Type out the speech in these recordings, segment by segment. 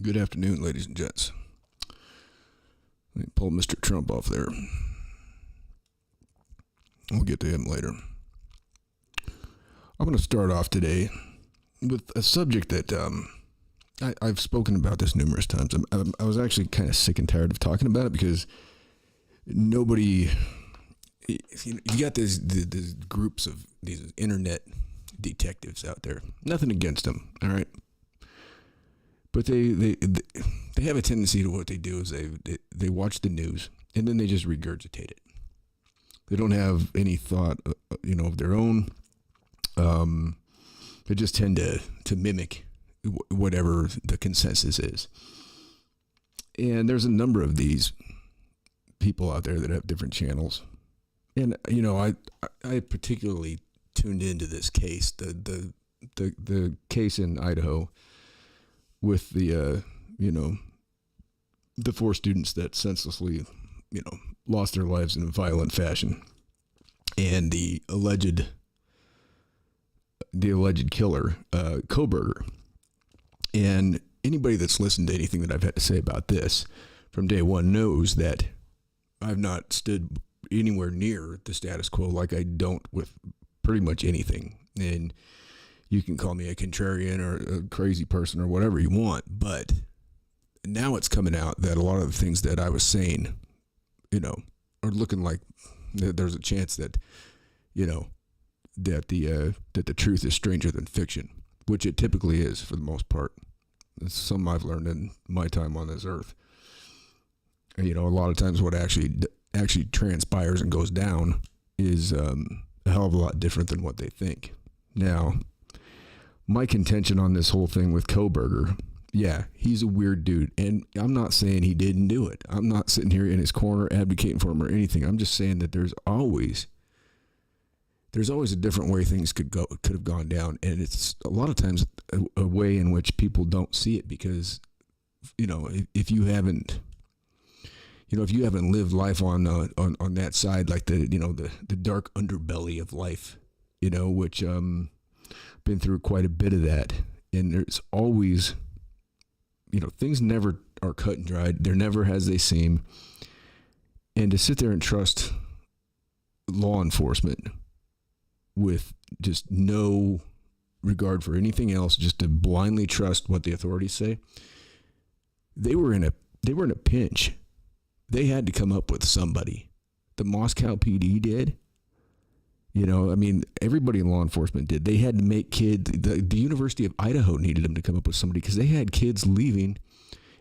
Good afternoon, ladies and gents. Let me pull Mr. Trump off there. We'll get to him later. I'm going to start off today with a subject that I've spoken about this numerous times. I was actually kind of sick and tired of talking about it because nobody... You got these groups of these internet detectives out there. Nothing against them, all right? But they have a tendency to what they do is they watch the news and then they just regurgitate it. They don't have any thought, of their own. They just tend to mimic whatever the consensus is. And there's a number of these people out there that have different channels. And I particularly tuned into this case, the case in Idaho with the 4 students that senselessly, lost their lives in a violent fashion, and the alleged killer, Koberger. And anybody that's listened to anything that I've had to say about this from day one knows that I've not stood anywhere near the status quo like I don't with pretty much anything. And you can call me a contrarian or a crazy person or whatever you want, but now it's coming out that a lot of the things that I was saying, are looking like there's a chance that, that the truth is stranger than fiction, which it typically is for the most part. It's something I've learned in my time on this earth. And, a lot of times what actually transpires and goes down is a hell of a lot different than what they think. Now, my contention on this whole thing with Koberger, yeah, he's a weird dude, and I'm not saying he didn't do it. I'm not sitting here in his corner advocating for him or anything. I'm just saying that there's always a different way things could have gone down, and it's a lot of times a way in which people don't see it because, if you haven't lived life on that side, like the dark underbelly of life, which been through quite a bit of that, and there's always, things never are cut and dried. They're never as they seem, and to sit there and trust law enforcement with just no regard for anything else, just to blindly trust what the authorities say. They were in a pinch. They had to come up with somebody. The Moscow PD did. Everybody in law enforcement did. They had to make kids. The University of Idaho needed them to come up with somebody because they had kids leaving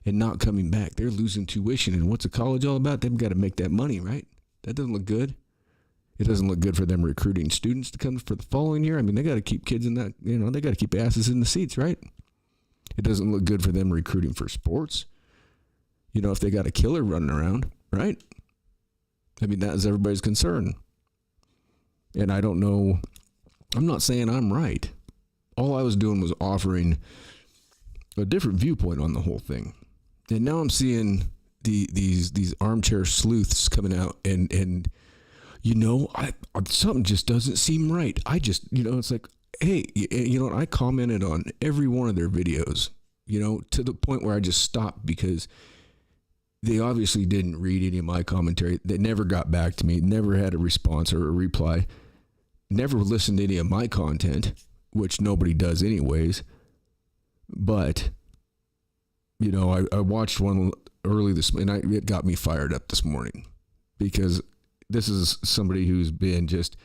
and not coming back. They're losing tuition. And what's a college all about? They've got to make that money, right? That doesn't look good. It doesn't look good for them recruiting students to come for the following year. They got to keep kids in that, they got to keep asses in the seats, right? It doesn't look good for them recruiting for sports. If they got a killer running around, right? That is everybody's concern. And I don't know, I'm not saying I'm right. All I was doing was offering a different viewpoint on the whole thing. And now I'm seeing these armchair sleuths coming out and something just doesn't seem right. I just, it's like, hey, I commented on every one of their videos, to the point where I just stopped because they obviously didn't read any of my commentary. They never got back to me, never had a response or a reply, never listened to any of my content, which nobody does anyways. But, I watched one early this morning, it got me fired up this morning because this is somebody who's been just,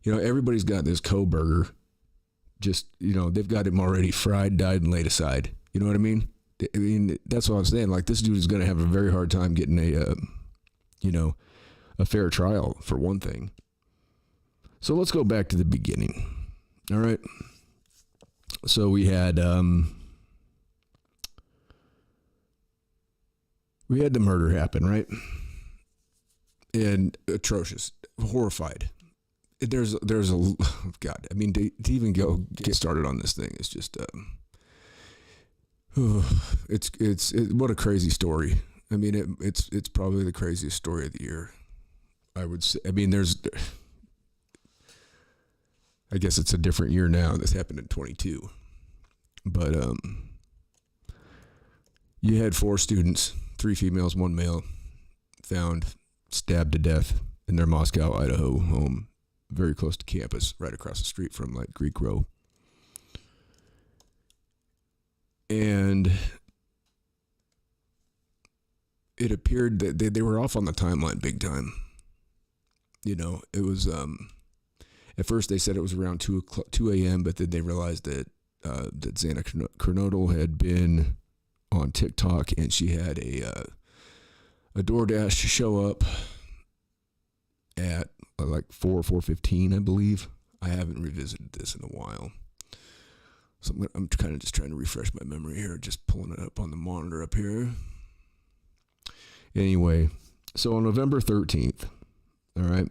everybody's got this Koberger, just, they've got him already fried, dyed, and laid aside. You know what I mean? That's what I'm saying. Like, this dude is going to have a very hard time getting a fair trial, for one thing. So let's go back to the beginning. All right. So we had the murder happen, right? And atrocious, horrified. There's a God. To even get started on this thing is just it's what a crazy story. It's probably the craziest story of the year, I would say. I guess it's a different year now. This happened in 22, but You had 4 students, 3 females, 1 male, found stabbed to death in their Moscow, Idaho home, very close to campus, right across the street from like Greek Row. And it appeared that they were off on the timeline big time. You know, it was, at first they said it was around 2 a.m., but then they realized that Xana Kernodle had been on TikTok, and she had a DoorDash show up at like 4:15, I believe. I haven't revisited this in a while, so I'm kind of just trying to refresh my memory here, just pulling it up on the monitor up here. Anyway, so on November 13th, all right,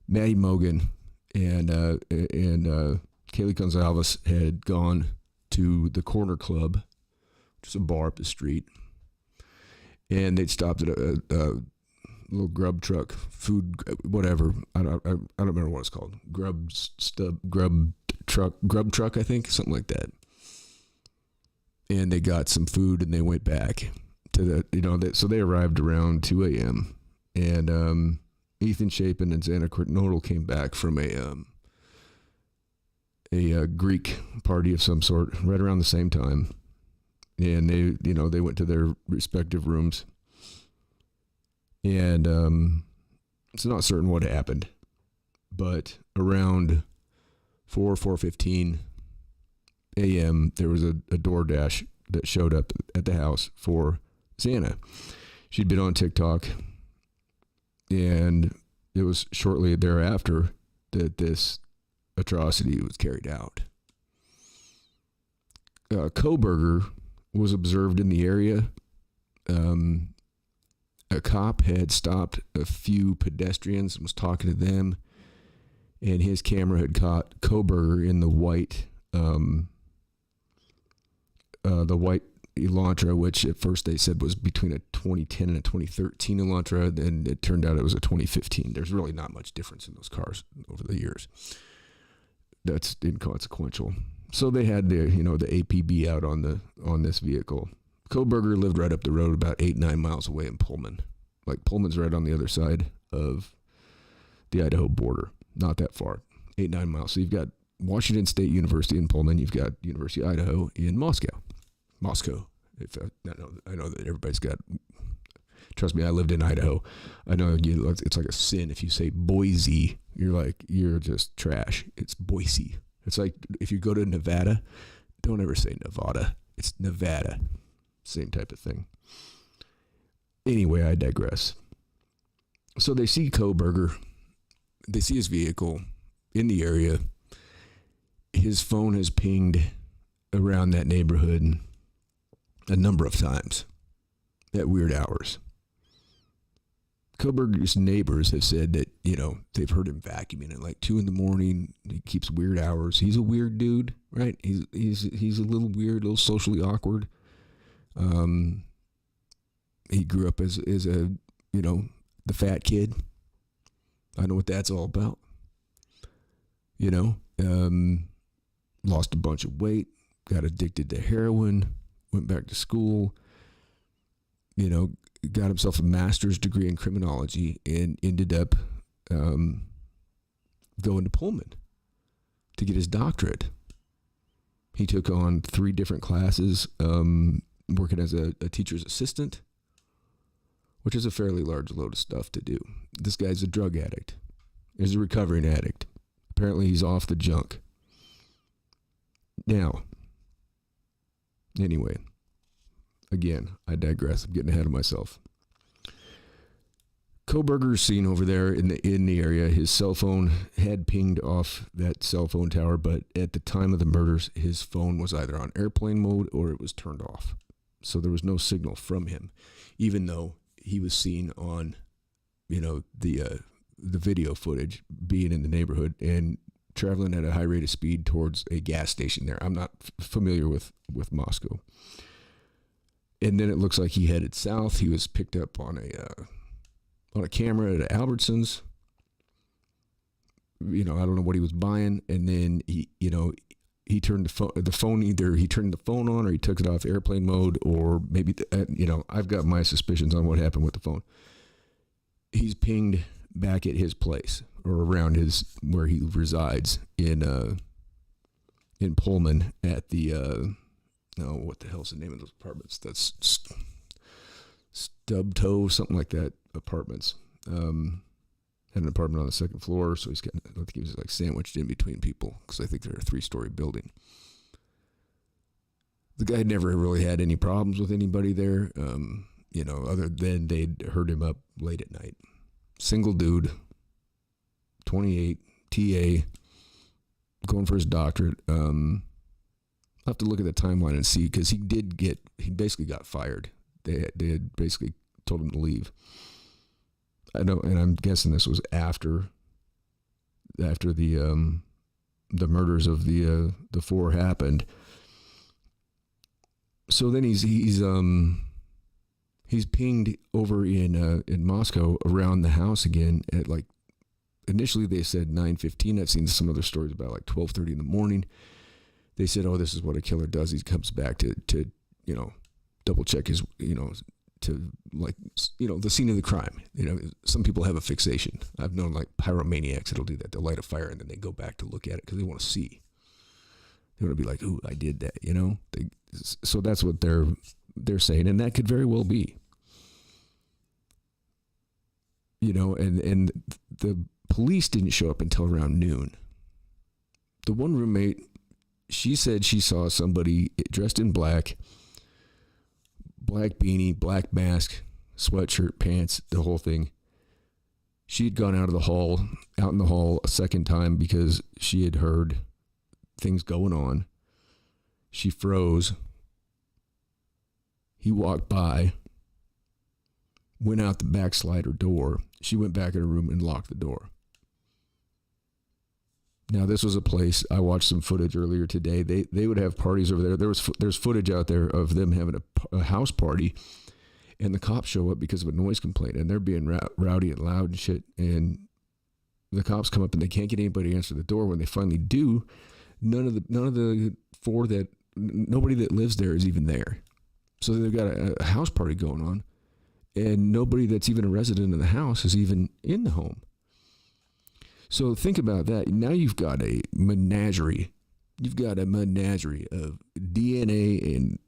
Maddie Mogan and Kaylee Gonzalez had gone to the Corner Club, which is a bar up the street, and they'd stopped at a little grub truck, food, whatever. I don't remember what it's called. Grub truck, I think, something like that. And they got some food, and they went back to so they arrived around 2 a.m. And Ethan Chapin and Xana Kernodle came back from a Greek party of some sort right around the same time, and they went to their respective rooms, and it's not certain what happened, but around 4:15 a.m. there was a DoorDash that showed up at the house for Xana. She'd been on TikTok, and it was shortly thereafter that this atrocity was carried out. Kohberger was observed in the area. A cop had stopped a few pedestrians and was talking to them, and his camera had caught Kohberger in the white Elantra, which at first they said was between a 2010 and a 2013 Elantra, and it turned out it was a 2015. There's really not much difference in those cars over the years. That's inconsequential. So they had the APB out on this vehicle. Kohberger lived right up the road, about 8-9 miles away in Pullman. Like, Pullman's right on the other side of the Idaho border. Not that far. 8-9 miles. So you've got Washington State University in Pullman. You've got University of Idaho in Moscow. I know that everybody's got. Trust me, I lived in Idaho. I know it's like a sin if you say Boise. You're just trash. It's Boise. It's like if you go to Nevada, don't ever say Nevada. It's Nevada. Same type of thing. Anyway, I digress. So they see Kohberger. They see his vehicle in the area. His phone has pinged around that neighborhood a number of times at weird hours. Kohberger's neighbors have said that, they've heard him vacuuming at like 2 a.m. He keeps weird hours. He's a weird dude, right? He's a little weird, a little socially awkward. He grew up as a, the fat kid. I know what that's all about. Lost a bunch of weight, got addicted to heroin, went back to school, got himself a master's degree in criminology, and ended up going to Pullman to get his doctorate. He took on 3 different classes, working as a teacher's assistant, which is a fairly large load of stuff to do. This guy's a drug addict. He's a recovering addict. Apparently he's off the junk. Now, anyway, again, I digress. I'm getting ahead of myself. Kohberger's seen over there in the area. His cell phone had pinged off that cell phone tower, but at the time of the murders, his phone was either on airplane mode or it was turned off. So there was no signal from him, even though he was seen on, the video footage being in the neighborhood and traveling at a high rate of speed towards a gas station there. I'm not familiar with Moscow. And then it looks like he headed south. He was picked up on a camera at Albertsons. I don't know what he was buying. And then he he turned the phone either he turned the phone on or he took it off airplane mode, or maybe I've got my suspicions on what happened with the phone. He's pinged back at his place or around where he resides in Pullman at the what the hell's the name of those apartments? That's Stubtoe, something like that. Apartments. Had an apartment on the second floor, so I think he was like sandwiched in between people because I think they're a 3-story building. The guy never really had any problems with anybody there, other than they'd heard him up late at night. Single dude, 28, TA, going for his doctorate. I'll have to look at the timeline and see, because he basically got fired. They had basically told him to leave. I know, and I'm guessing this was after the murders of the 4 happened. So then he's pinged over in Moscow around the house again at like, initially they said 9:15. I've seen some other stories about like 12:30 in the morning. They said, oh, this is what a killer does. He comes back to double check his, to like, the scene of the crime. Some people have a fixation. I've known like pyromaniacs that'll do that. They'll light a fire and then they go back to look at it because they want to see. They want to be like, ooh, I did that, so that's what they're saying, and that could very well be. And the police didn't show up until around noon. The one roommate, she said she saw somebody dressed in black beanie, black mask, sweatshirt, pants, the whole thing. She had gone out in the hall a second time because she had heard things going on. She froze. He walked by, went out the back slider door. She went back in her room and locked the door. Now, this was a place, I watched some footage earlier today. They would have parties over there. There's footage out there of them having a house party, and the cops show up because of a noise complaint, and they're being rowdy and loud and shit. And the cops come up and they can't get anybody to answer the door. When they finally do, none of the 4 nobody that lives there is even there. So they've got a house party going on, and nobody that's even a resident of the house is even in the home. So think about that. Now you've got a menagerie. You've got a menagerie of DNA and,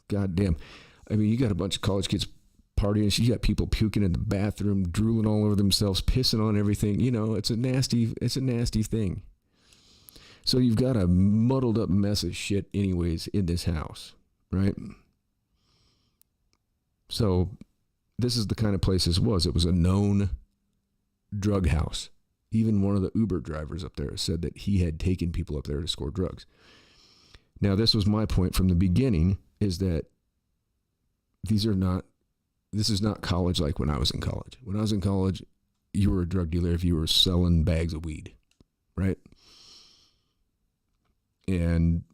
goddamn. I mean, you got a bunch of college kids partying. You got people puking in the bathroom, drooling all over themselves, pissing on everything. It's a nasty thing. So you've got a muddled up mess of shit anyways in this house, right? So this is the kind of place this was. It was a known drug house. Even one of the Uber drivers up there said that he had taken people up there to score drugs. Now, this was my point from the beginning, is that this is not college like when I was in college. When I was in college, you were a drug dealer if you were selling bags of weed, right? And,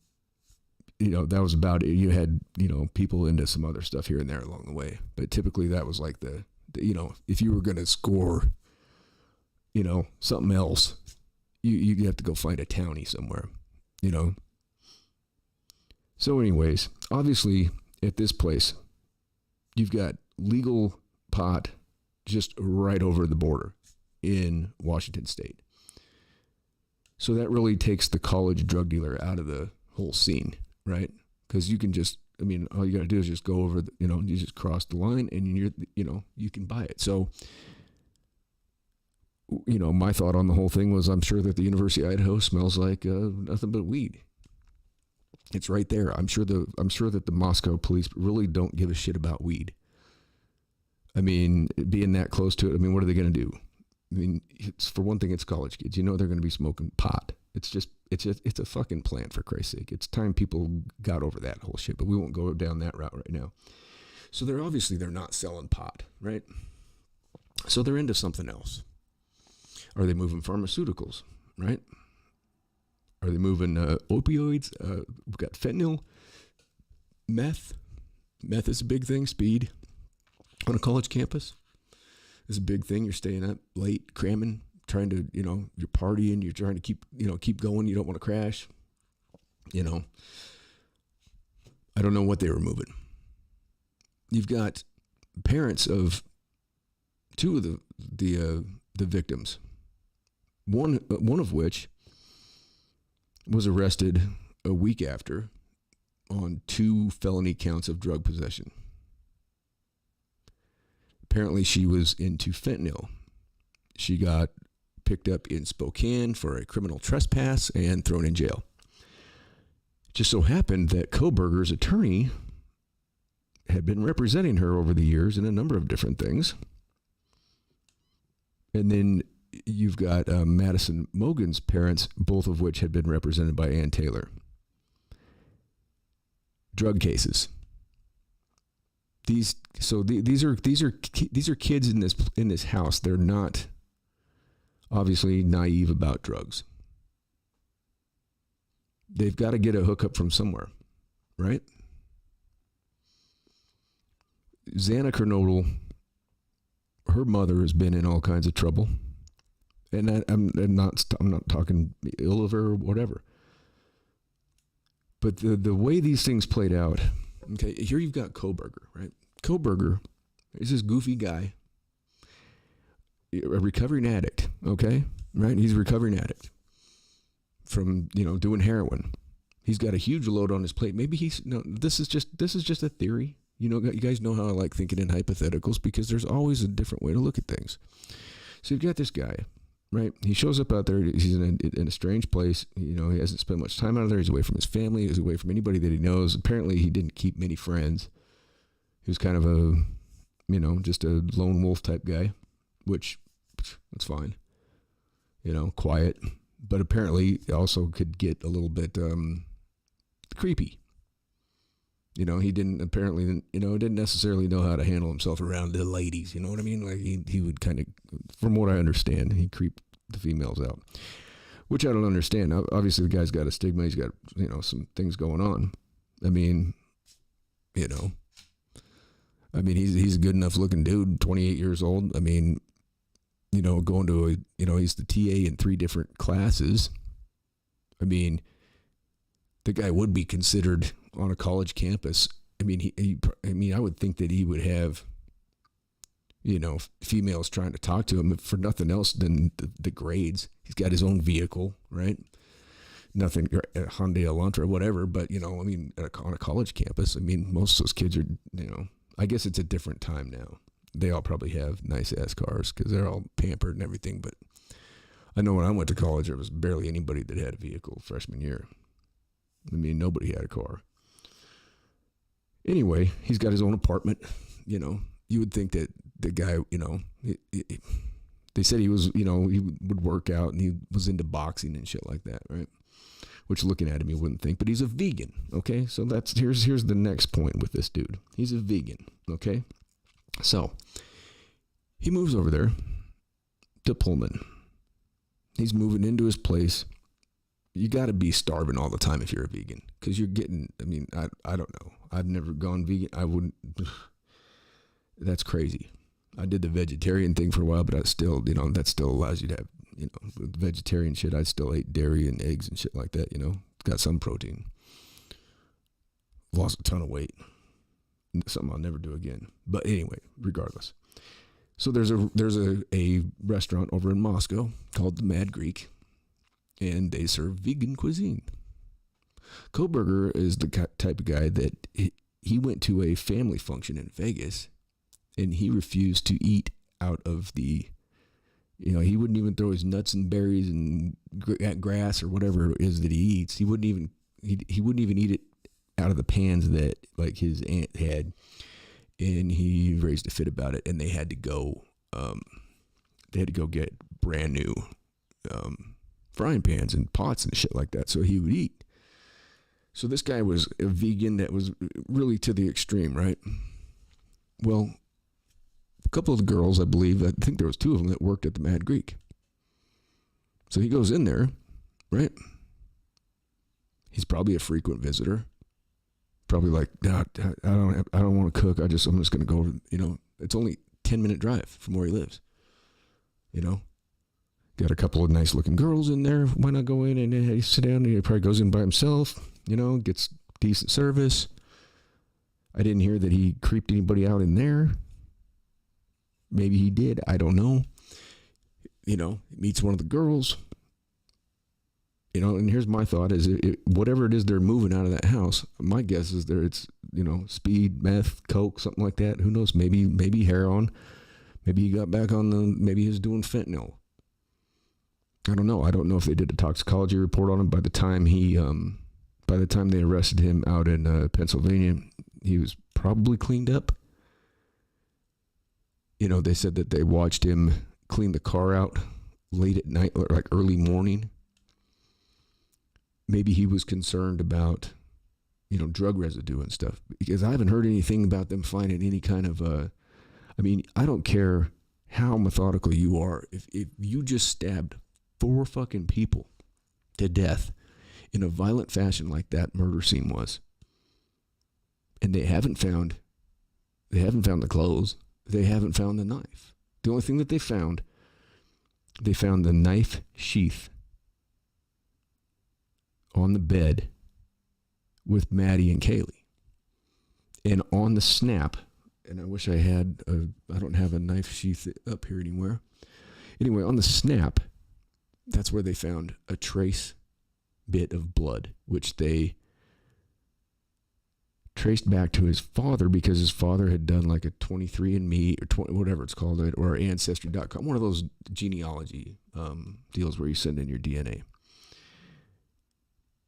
that was about it. You had, people into some other stuff here and there along the way. But typically that was like the if you were going to score, something else, you have to go find a townie somewhere, So anyways, obviously at this place, you've got legal pot just right over the border in Washington State. So that really takes the college drug dealer out of the whole scene, right? Because you can just, all you got to do is just go over, you just cross the line and you can buy it. So, my thought on the whole thing was, I'm sure that the University of Idaho smells like nothing but weed. It's right there. I'm sure that the Moscow police really don't give a shit about weed. Being that close to it, what are they going to do? It's, for one thing, it's college kids. They're going to be smoking pot. It's a fucking plant, for Christ's sake. It's time people got over that whole shit, but we won't go down that route right now. So they're not selling pot, right? So they're into something else. Are they moving pharmaceuticals, right? Are they moving opioids? We've got fentanyl, meth. Meth is a big thing. Speed on a college campus is a big thing. You're staying up late, cramming, trying to, you're partying. You're trying to keep going. You don't want to crash. You know, I don't know what they were moving. You've got parents of two of the victims. One of which was arrested a week after on 2 felony counts of drug possession. Apparently, she was into fentanyl. She got picked up in Spokane for a criminal trespass and thrown in jail. It just so happened that Kohberger's attorney had been representing her over the years in a number of different things. And then you've got Madison Mogen's parents, both of which had been represented by Ann Taylor. Drug cases. These are kids in this house. They're not obviously naive about drugs. They've got to get a hookup from somewhere, right? Xana Kernodle, her mother has been in all kinds of trouble, and I'm not talking ill of her or whatever. But the way these things played out, okay, here you've got Kohberger, right? Kohberger is this goofy guy, a recovering addict, okay, right? He's a recovering addict from doing heroin. He's got a huge load on his plate. Maybe this is just a theory. You guys know how I like thinking in hypotheticals because there's always a different way to look at things. So you've got this guy, right? He shows up out there. He's in a strange place. He hasn't spent much time out there. He's away from his family. He's away from anybody that he knows. Apparently, he didn't keep many friends. He was kind of just a lone wolf type guy, which that's fine. Quiet, but apparently also could get a little bit creepy. He didn't necessarily know how to handle himself around the ladies. You know what I mean? Like he would kind of, from what I understand, he creeped the females out, which I don't understand. Obviously, the guy's got a stigma. He's got, some things going on. He's a good enough looking dude, 28 years old. Going to he's the TA in 3 different classes. The guy would be considered on a college campus. I would think that he would have, females trying to talk to him for nothing else than the grades. He's got his own vehicle, right? Nothing, Hyundai Elantra, whatever. But, on a college campus, most of those kids are, I guess it's a different time now. They all probably have nice ass cars because they're all pampered and everything. But I know when I went to college, there was barely anybody that had a vehicle freshman year. Nobody had a car. Anyway, he's got his own apartment. You would think that the guy, they said he was, he would work out and he was into boxing and shit like that, right? Which looking at him, you wouldn't think, but he's a vegan. Okay. So here's the next point with this dude. He's a vegan. Okay. So he moves over there to Pullman. He's moving into his place. You got to be starving all the time if you're a vegan because you're getting, I don't know. I've never gone vegan. I wouldn't. That's crazy. I did the vegetarian thing for a while, but I still, that still allows you to have, vegetarian shit. I still ate dairy and eggs and shit like that, got some protein. Lost a ton of weight. Something I'll never do again. But anyway, regardless. So there's a restaurant over in Moscow called the Mad Greek. And they serve vegan cuisine. Kohberger is the type of guy that he went to a family function in Vegas, and he refused to eat out of the, he wouldn't even throw his nuts and berries and grass or whatever it is that he eats. He wouldn't even eat it out of the pans that like his aunt had, and he raised a fit about it. And they had to go get brand new frying pans and pots and shit like that so he would eat. So this guy was a vegan that was really to the extreme, right? Well, a couple of the girls, I think there was 2 of them that worked at the Mad Greek. So he goes in there, right? He's probably a frequent visitor. Probably like, nah, I don't want to cook. I'm just going to go, it's only 10-minute drive from where he lives, Got a couple of nice looking girls in there. Why not go in and sit down? And he probably goes in by himself. gets decent service. I didn't hear that he creeped anybody out in there. Maybe he did. I don't know. Meets one of the girls. And here's my thought is whatever it is they're moving out of that house, my guess is it's speed, meth, coke, something like that. Who knows? Maybe heroin. Maybe he got back on maybe he was doing fentanyl. I don't know. I don't know if they did a toxicology report on him. By the time they arrested him out in Pennsylvania, he was probably cleaned up. They said that they watched him clean the car out late at night or like early morning. Maybe he was concerned about, drug residue and stuff, because I haven't heard anything about them finding any kind of, I don't care how methodical you are. If you just stabbed 4 fucking people to death in a violent fashion like that murder scene was, and they haven't found the clothes, they haven't found the knife. The only thing that they found the knife sheath on the bed with Maddie and Kaylee. And on the snap, and I wish I had, I don't have a knife sheath up here anywhere. Anyway, on the snap, that's where they found a trace bit of blood, which they traced back to his father, because his father had done like a 23andMe or 20, whatever it's called, or Ancestry.com, one of those genealogy deals where you send in your DNA.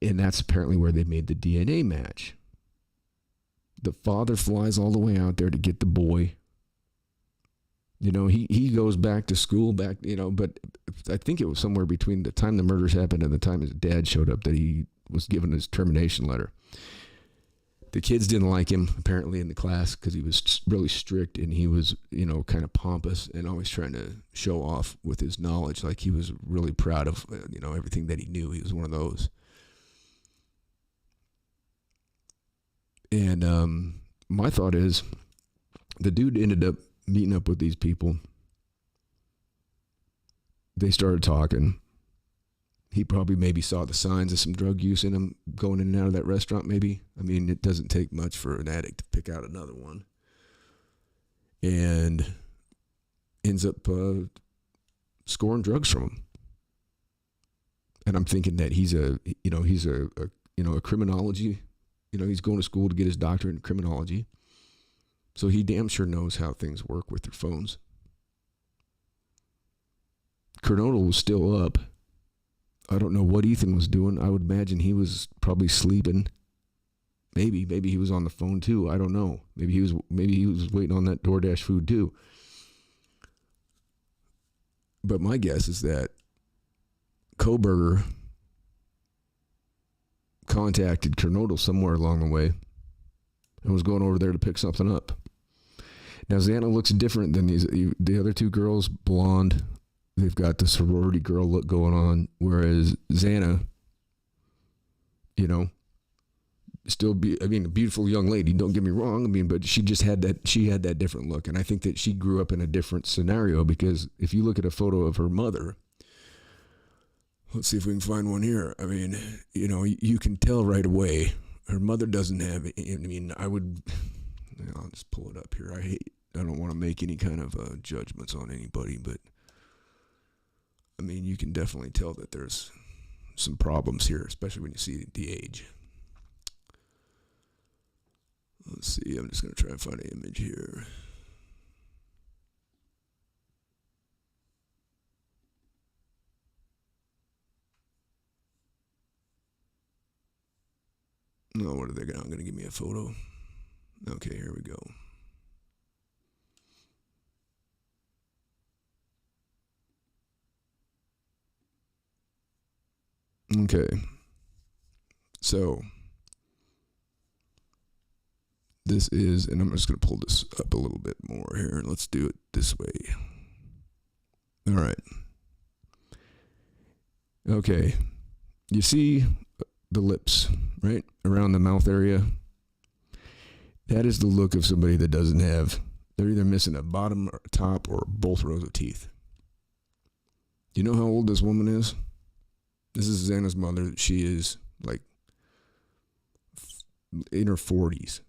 And that's apparently where they made the DNA match. The father flies all the way out there to get the boy. He goes back to school, but I think it was somewhere between the time the murders happened and the time his dad showed up that he was given his termination letter. The kids didn't like him, apparently, in the class because he was really strict and he was, kind of pompous and always trying to show off with his knowledge. Like he was really proud of, everything that he knew. He was one of those. And my thought is the dude ended up meeting up with these people. They started talking. He probably maybe saw the signs of some drug use in him going in and out of that restaurant, maybe. It doesn't take much for an addict to pick out another one. And ends up scoring drugs from him. And I'm thinking that he's a criminology. He's going to school to get his doctorate in criminology. So he damn sure knows how things work with their phones. Kernodle was still up. I don't know what Ethan was doing. I would imagine he was probably sleeping. Maybe he was on the phone too. I don't know. Maybe he was waiting on that DoorDash food too. But my guess is that Koberger contacted Kernodle somewhere along the way and was going over there to pick something up. Now Xana looks different than the other 2 girls, blonde. They've got the sorority girl look going on, whereas Xana, still a beautiful young lady, don't get me wrong, but she had that different look. And I think that she grew up in a different scenario, because if you look at a photo of her mother, let's see if we can find one here. You can tell right away her mother doesn't have, I'll just pull it up here. I don't want to make any kind of judgments on anybody, but you can definitely tell that there's some problems here, especially when you see the age. Let's see, I'm just going to try and find an image here. No, what are they going to give me a photo? Okay, here we go. Okay. So this is, and I'm just going to pull this up a little bit more here, and let's do it this way. All right. Okay. You see the lips, right? Around the mouth area. That is the look of somebody that doesn't have, they're either missing a bottom or a top or both rows of teeth. You know how old this woman is? This is Xana's mother. She is like in her 40s.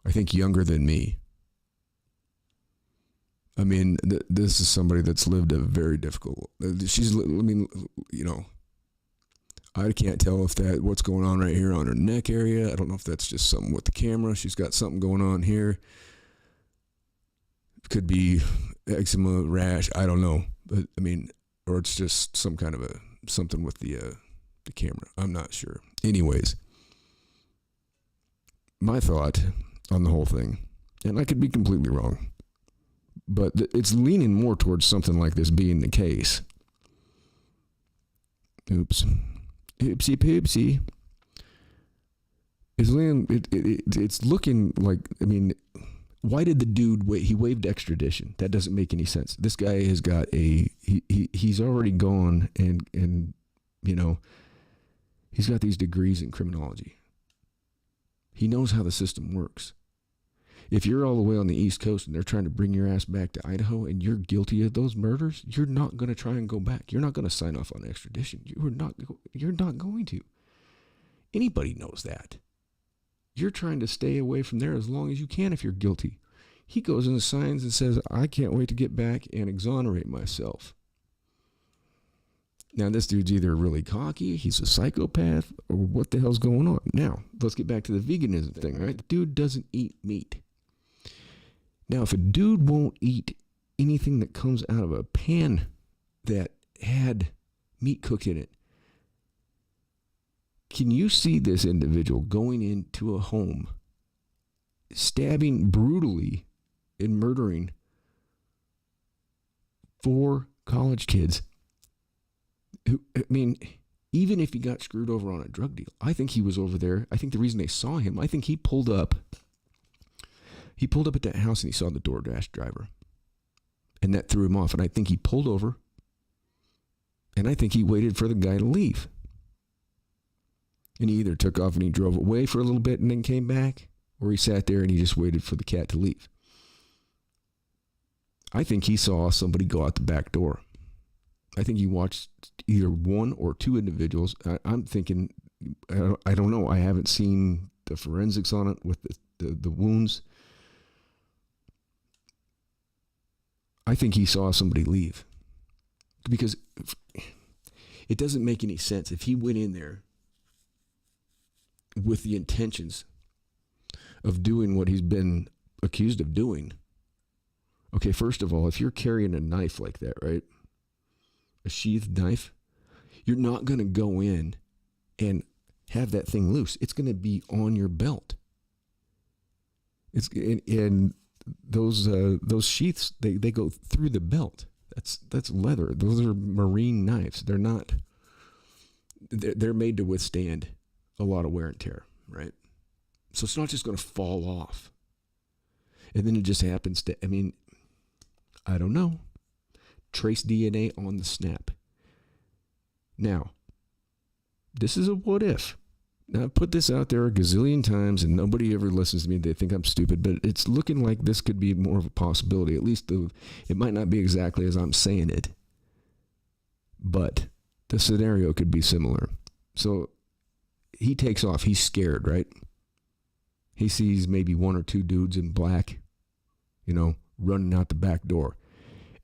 I think younger than me. I mean, this is somebody that's lived a very difficult. I can't tell if what's going on right here on her neck area. I don't know if that's just something with the camera. She's got something going on here. Could be eczema, rash. I don't know, but I mean, or it's just some kind of something with the camera. I'm not sure. Anyways, my thought on the whole thing, and I could be completely wrong, but it's leaning more towards something like this being the case. Oops. Oopsie poopsie. It's looking like, I mean, why did the dude wait? He waived extradition. That doesn't make any sense. This guy has got he's already gone and he's got these degrees in criminology. He knows how the system works. If you're all the way on the East Coast and they're trying to bring your ass back to Idaho and you're guilty of those murders, you're not going to try and go back. You're not going to sign off on extradition. You're not going to. Anybody knows that. You're trying to stay away from there as long as you can if you're guilty. He goes and signs and says, I can't wait to get back and exonerate myself. Now, this dude's either really cocky, he's a psychopath, or what the hell's going on? Now, let's get back to the veganism thing, right? The dude doesn't eat meat. Now, if a dude won't eat anything that comes out of a pan that had meat cooked in it, can you see this individual going into a home, stabbing brutally and murdering 4 college kids? I mean, even if he got screwed over on a drug deal, I think he was over there. I think the reason they saw him, I think he pulled up at that house and he saw the DoorDash driver. And that threw him off. And I think he pulled over. And I think he waited for the guy to leave. And he either took off and he drove away for a little bit and then came back, or he sat there and he just waited for the cat to leave. I think he saw somebody go out the back door. I think he watched either 1 or 2 individuals. I'm thinking, I don't know. I haven't seen the forensics on it with the wounds. I think he saw somebody leave. Because it doesn't make any sense. If he went in there with the intentions of doing what he's been accused of doing. Okay, first of all, if you're carrying a knife like that, right? A sheathed knife, you're not going to go in and have that thing loose. It's going to be on your belt. And those sheaths, they go through the belt. That's leather. Those are marine knives. They're made to withstand a lot of wear and tear, right? So it's not just going to fall off. And then it just happens to, I mean, I don't know. Trace DNA on the snap. Now, this is a what if. Now, I've put this out there a gazillion times and nobody ever listens to me. They think I'm stupid, but it's looking like this could be more of a possibility. At least it might not be exactly as I'm saying it, but the scenario could be similar. So he takes off. He's scared, right? He sees maybe 1 or 2 dudes in black, running out the back door.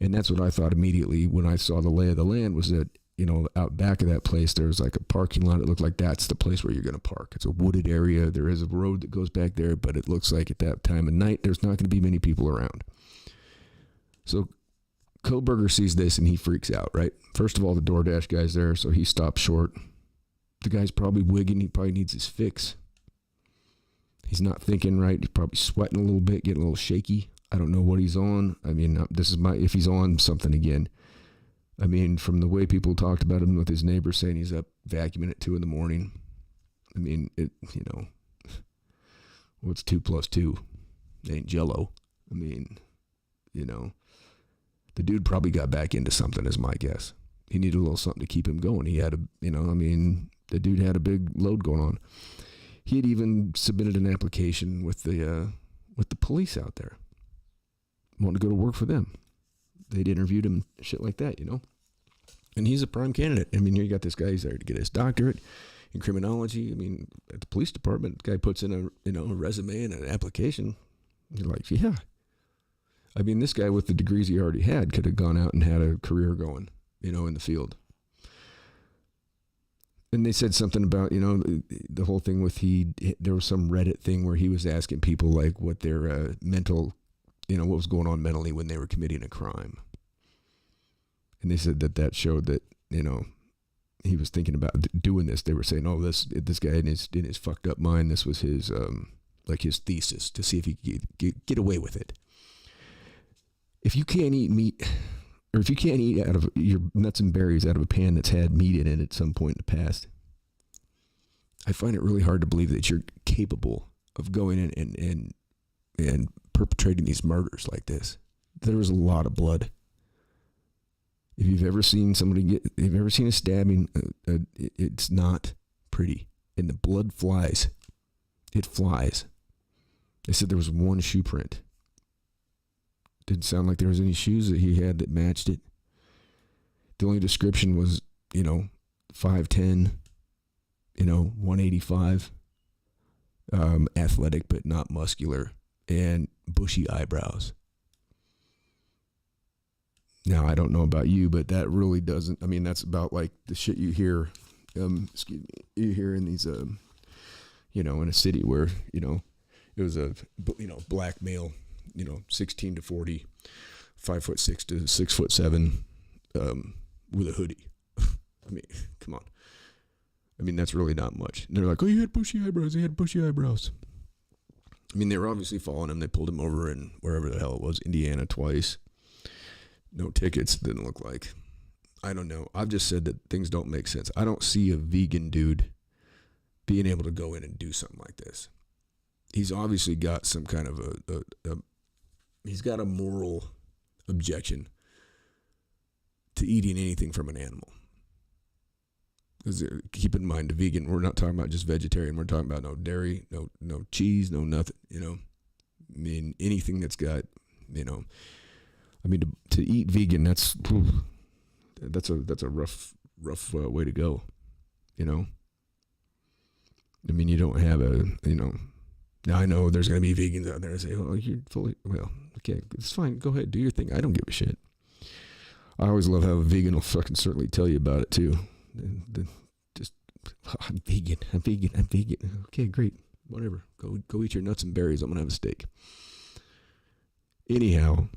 And that's what I thought immediately when I saw the lay of the land was that, out back of that place, there's like a parking lot. It looked like that's the place where you're going to park. It's a wooded area. There is a road that goes back there, but it looks like at that time of night, there's not going to be many people around. So Koberger sees this and he freaks out, right? First of all, the DoorDash guy's there, so he stops short. The guy's probably wigging. He probably needs his fix. He's not thinking right. He's probably sweating a little bit, getting a little shaky. I don't know what he's on. I mean, if he's on something again. I mean, from the way people talked about him with his neighbor saying he's up vacuuming at 2 a.m. I mean, what's 2 + 2? It ain't Jello. I mean, the dude probably got back into something is my guess. He needed a little something to keep him going. He had the dude had a big load going on. He had even submitted an application with the police out there. Wanted to go to work for them. They'd interviewed him, shit like that, And he's a prime candidate. I mean, here you got this guy, he's there to get his doctorate. in criminology. I mean, at the police department, the guy puts in a resume and an application. You're like, yeah. I mean, this guy with the degrees he already had could have gone out and had a career going, in the field. And they said something about, the whole thing with there was some Reddit thing where he was asking people like what their mental, what was going on mentally when they were committing a crime. And they said that showed that, he was thinking about doing this. They were saying, oh, this guy in his fucked up mind, this was his, his thesis to see if he could get away with it. If you can't eat meat, or if you can't eat out of your nuts and berries out of a pan that's had meat in it at some point in the past, I find it really hard to believe that you're capable of going in and perpetrating these murders like this. There was a lot of blood. If you've ever seen if you've ever seen a stabbing, it's not pretty. And the blood flies. It flies. They said there was one shoe print. Didn't sound like there was any shoes that he had that matched it. The only description was, 5'10", 185, athletic but not muscular, and bushy eyebrows. Now, I don't know about you, but that really doesn't, that's about like the shit you hear, you hear in these, in a city where, it was a, black male, 16 to 40, 5'6" to 6'7", with a hoodie. Come on. That's really not much. And they're like, oh, you had bushy eyebrows. He had bushy eyebrows. They were obviously following him. They pulled him over in wherever the hell it was, Indiana twice. No tickets, didn't look like. I don't know. I've just said that things don't make sense. I don't see a vegan dude being able to go in and do something like this. He's obviously got some kind of he's got a moral objection to eating anything from an animal. Because keep in mind, the vegan, we're not talking about just vegetarian. We're talking about no dairy, no cheese, no nothing. Anything that's got, to eat vegan, that's a rough way to go. You don't have Now I know there's going to be vegans out there that say, "Oh, you're fully okay. It's fine. Go ahead, do your thing. I don't give a shit." I always love how a vegan will fucking certainly tell you about it too. Just I'm vegan. Okay, great. Whatever. Go eat your nuts and berries. I'm gonna have a steak. Anyhow,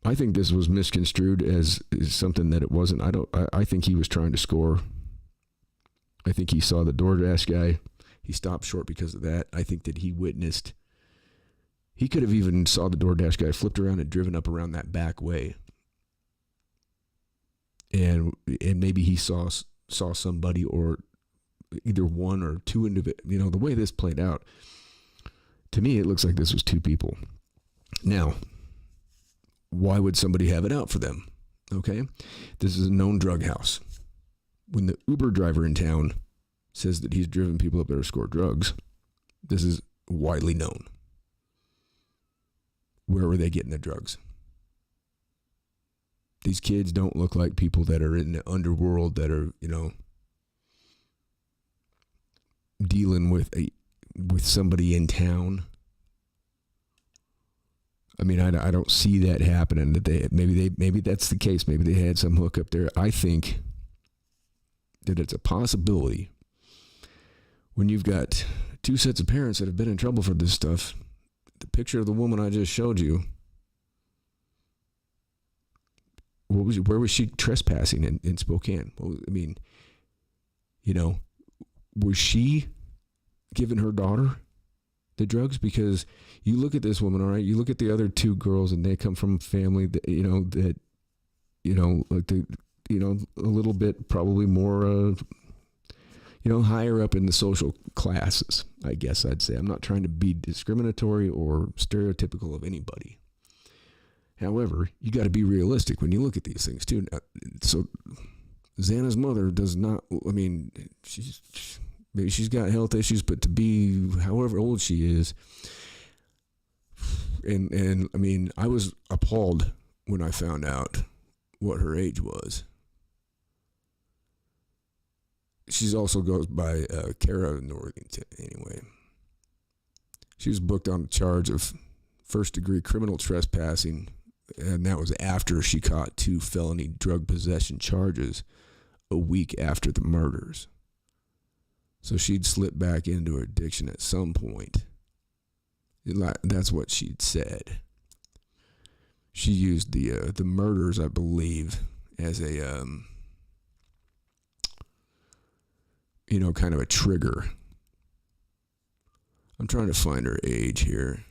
I think this was misconstrued as something that it wasn't. I think he was trying to score. I think he saw the DoorDash guy. He stopped short because of that. I think that he could have even saw the DoorDash guy flipped around and driven up around that back way. And maybe he saw somebody, or either one or two individuals. The way this played out, to me, it looks like this was two people. Now, why would somebody have it out for them? Okay, this is a known drug house. When the Uber driver in town says that he's driven people up there to score drugs, this is widely known. Where were they getting the drugs? These kids don't look like people that are in the underworld that are, dealing with somebody in town. I don't see that happening. That maybe that's the case. Maybe they had some hook up there. I think that it's a possibility when you've got two sets of parents that have been in trouble for this stuff. The picture of the woman I just showed you. Where was she trespassing in Spokane? Well, was she giving her daughter the drugs? Because you look at this woman, all right, you look at the other two girls, and they come from a family that, a little bit probably more, higher up in the social classes, I guess I'd say. I'm not trying to be discriminatory or stereotypical of anybody. However, you got to be realistic when you look at these things too. So Xana's mother does not, maybe she's got health issues, but to be however old she is, and I was appalled when I found out what her age was. She's also goes by Kara Northington. Anyway, she was booked on a charge of first-degree criminal trespassing, and that was after she caught 2 felony drug possession charges a week after the murders. So she'd slipped back into her addiction at some point. That's what she'd said. She used the murders, I believe, as a kind of a trigger. I'm trying to find her age here.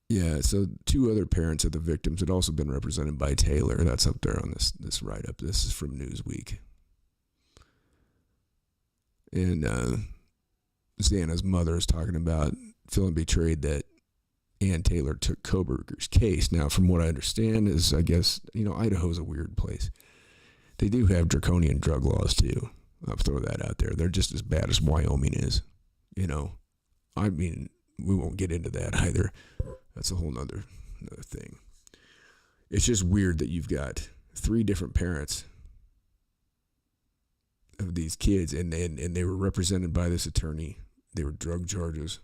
Yeah, so 2 other parents of the victims had also been represented by Taylor. That's up there on this write-up. This is from Newsweek. And Xana's mother is talking about feeling betrayed that Ann Taylor took Koberger's case. Now, from what I understand is, I guess, Idaho's a weird place. They do have draconian drug laws, too. I'll throw that out there. They're just as bad as Wyoming is. I mean, we won't get into that either. That's a whole nother thing. It's just weird that you've got 3 different parents of these kids, and they were represented by this attorney. They were drug charges.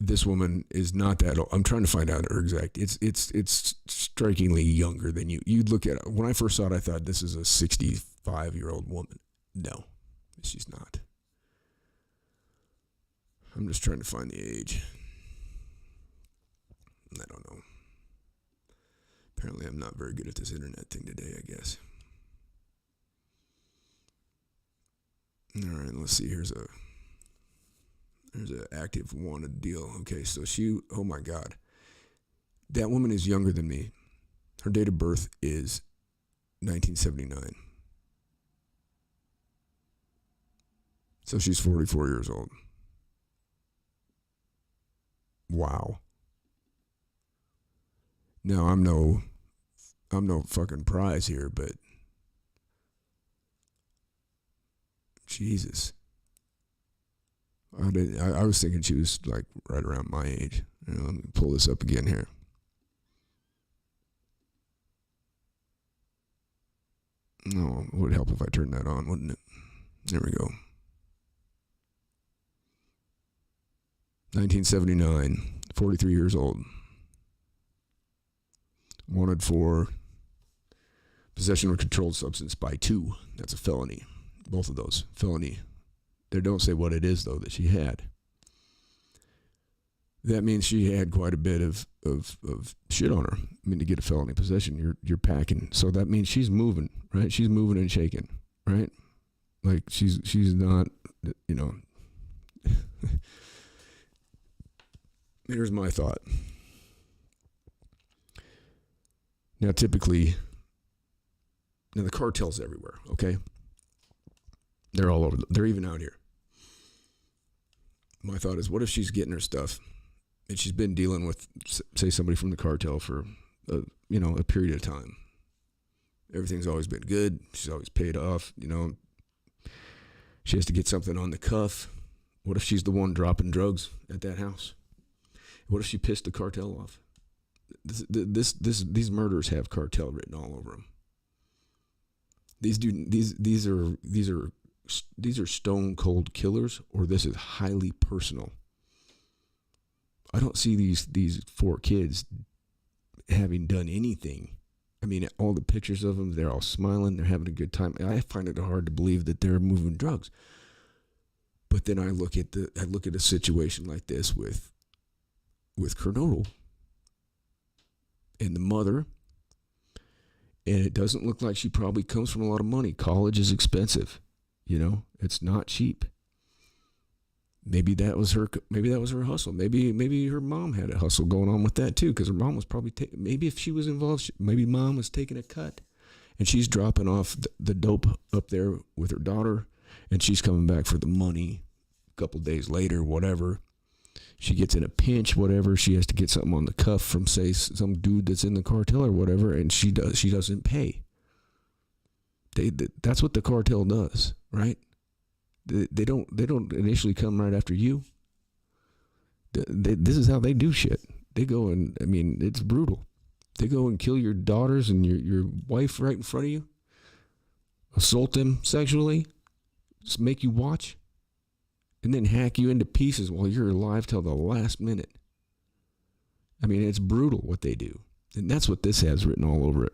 This woman is not that old. I'm trying to find out her exact. It's strikingly younger than you. You'd look at it. When I first saw it, I thought this is a 65-year-old woman. No, she's not. I'm just trying to find the age. I don't know. Apparently, I'm not very good at this internet thing today, I guess. All right, let's see. Here's an active wanted deal. Okay, so oh my God. That woman is younger than me. Her date of birth is 1979. So she's 44 years old. Wow. Now, I'm no fucking prize here, but Jesus. I was thinking she was like right around my age. Let me pull this up again here. No, it would help if I turned that on, wouldn't it? There we go. 1979, 43 years old. Wanted for possession of a controlled substance by 2. That's a felony. Both of those, felony. They don't say what it is, though, that she had. That means she had quite a bit of shit on her. I mean, to get a felony possession, you're packing. So that means she's moving, right? She's moving and shaking, right? Like she's not, Here's my thought. Now, typically, the cartel's everywhere, okay? They're all over. They're even out here. My thought is, what if she's getting her stuff and she's been dealing with, say, somebody from the cartel for, a period of time. Everything's always been good. She's always paid off. She has to get something on the cuff. What if she's the one dropping drugs at that house? What if she pissed the cartel off? These murders have cartel written all over them. These are stone cold killers, or this is highly personal. I don't see these 4 kids having done anything. I mean, all the pictures of them, they're all smiling, they're having a good time. I find it hard to believe that they're moving drugs. But then I look at a situation like this with Kernodle and the mother, and it doesn't look like she probably comes from a lot of money. College is expensive, it's not cheap. Maybe that was her hustle. Maybe her mom had a hustle going on with that too, because her mom was probably maybe if she was involved, maybe mom was taking a cut, and she's dropping off the dope up there with her daughter, and she's coming back for the money a couple days later, whatever. She gets in a pinch, whatever. She has to get something on the cuff from, say, some dude that's in the cartel or whatever, and she doesn't pay. That's what the cartel does, right? They don't initially come right after you. This is how they do shit. They go and, it's brutal. They go and kill your daughters and your wife right in front of you, assault them sexually, just make you watch, and then hack you into pieces while you're alive till the last minute. I mean, it's brutal what they do. And that's what this has written all over it.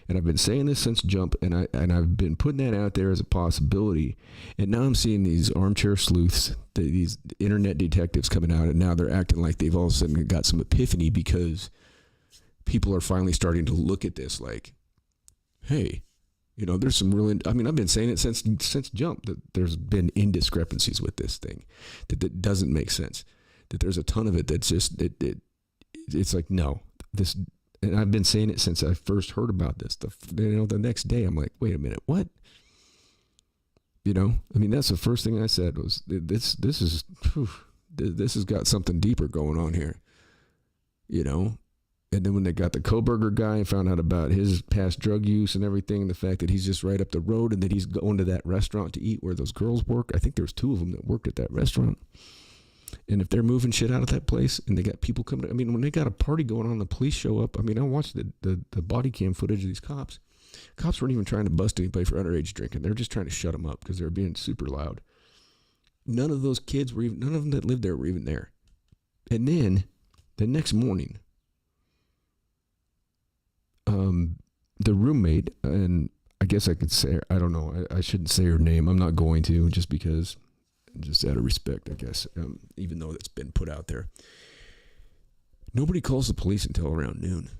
And I've been saying this since Jump, and I've been putting that out there as a possibility. And now I'm seeing these armchair sleuths, these internet detectives coming out, and now they're acting like they've all of a sudden got some epiphany because people are finally starting to look at this like, hey, there's some real. I mean, I've been saying it since Jump that there's been indiscrepancies with this thing, that doesn't make sense. That there's a ton of it that's just it's like, no, this. And I've been saying it since I first heard about this. The next day, I'm like, wait a minute, what? I mean, that's the first thing I said was this has got something deeper going on here, And then when they got the Koberger guy and found out about his past drug use and everything, the fact that he's just right up the road and that he's going to that restaurant to eat where those girls work. I think there's 2 of them that worked at that restaurant. And if they're moving shit out of that place and they got people coming, I mean, when they got a party going on, the police show up. I mean, I watched the body cam footage of these cops. Cops weren't even trying to bust anybody for underage drinking. They were just trying to shut them up because they were being super loud. None of those kids none of them that lived there were even there. And then the next morning, the roommate, and I guess I could say, I don't know, I shouldn't say her name. I'm not going to, just because, just out of respect, I guess, even though it's been put out there. Nobody calls the police until around noon.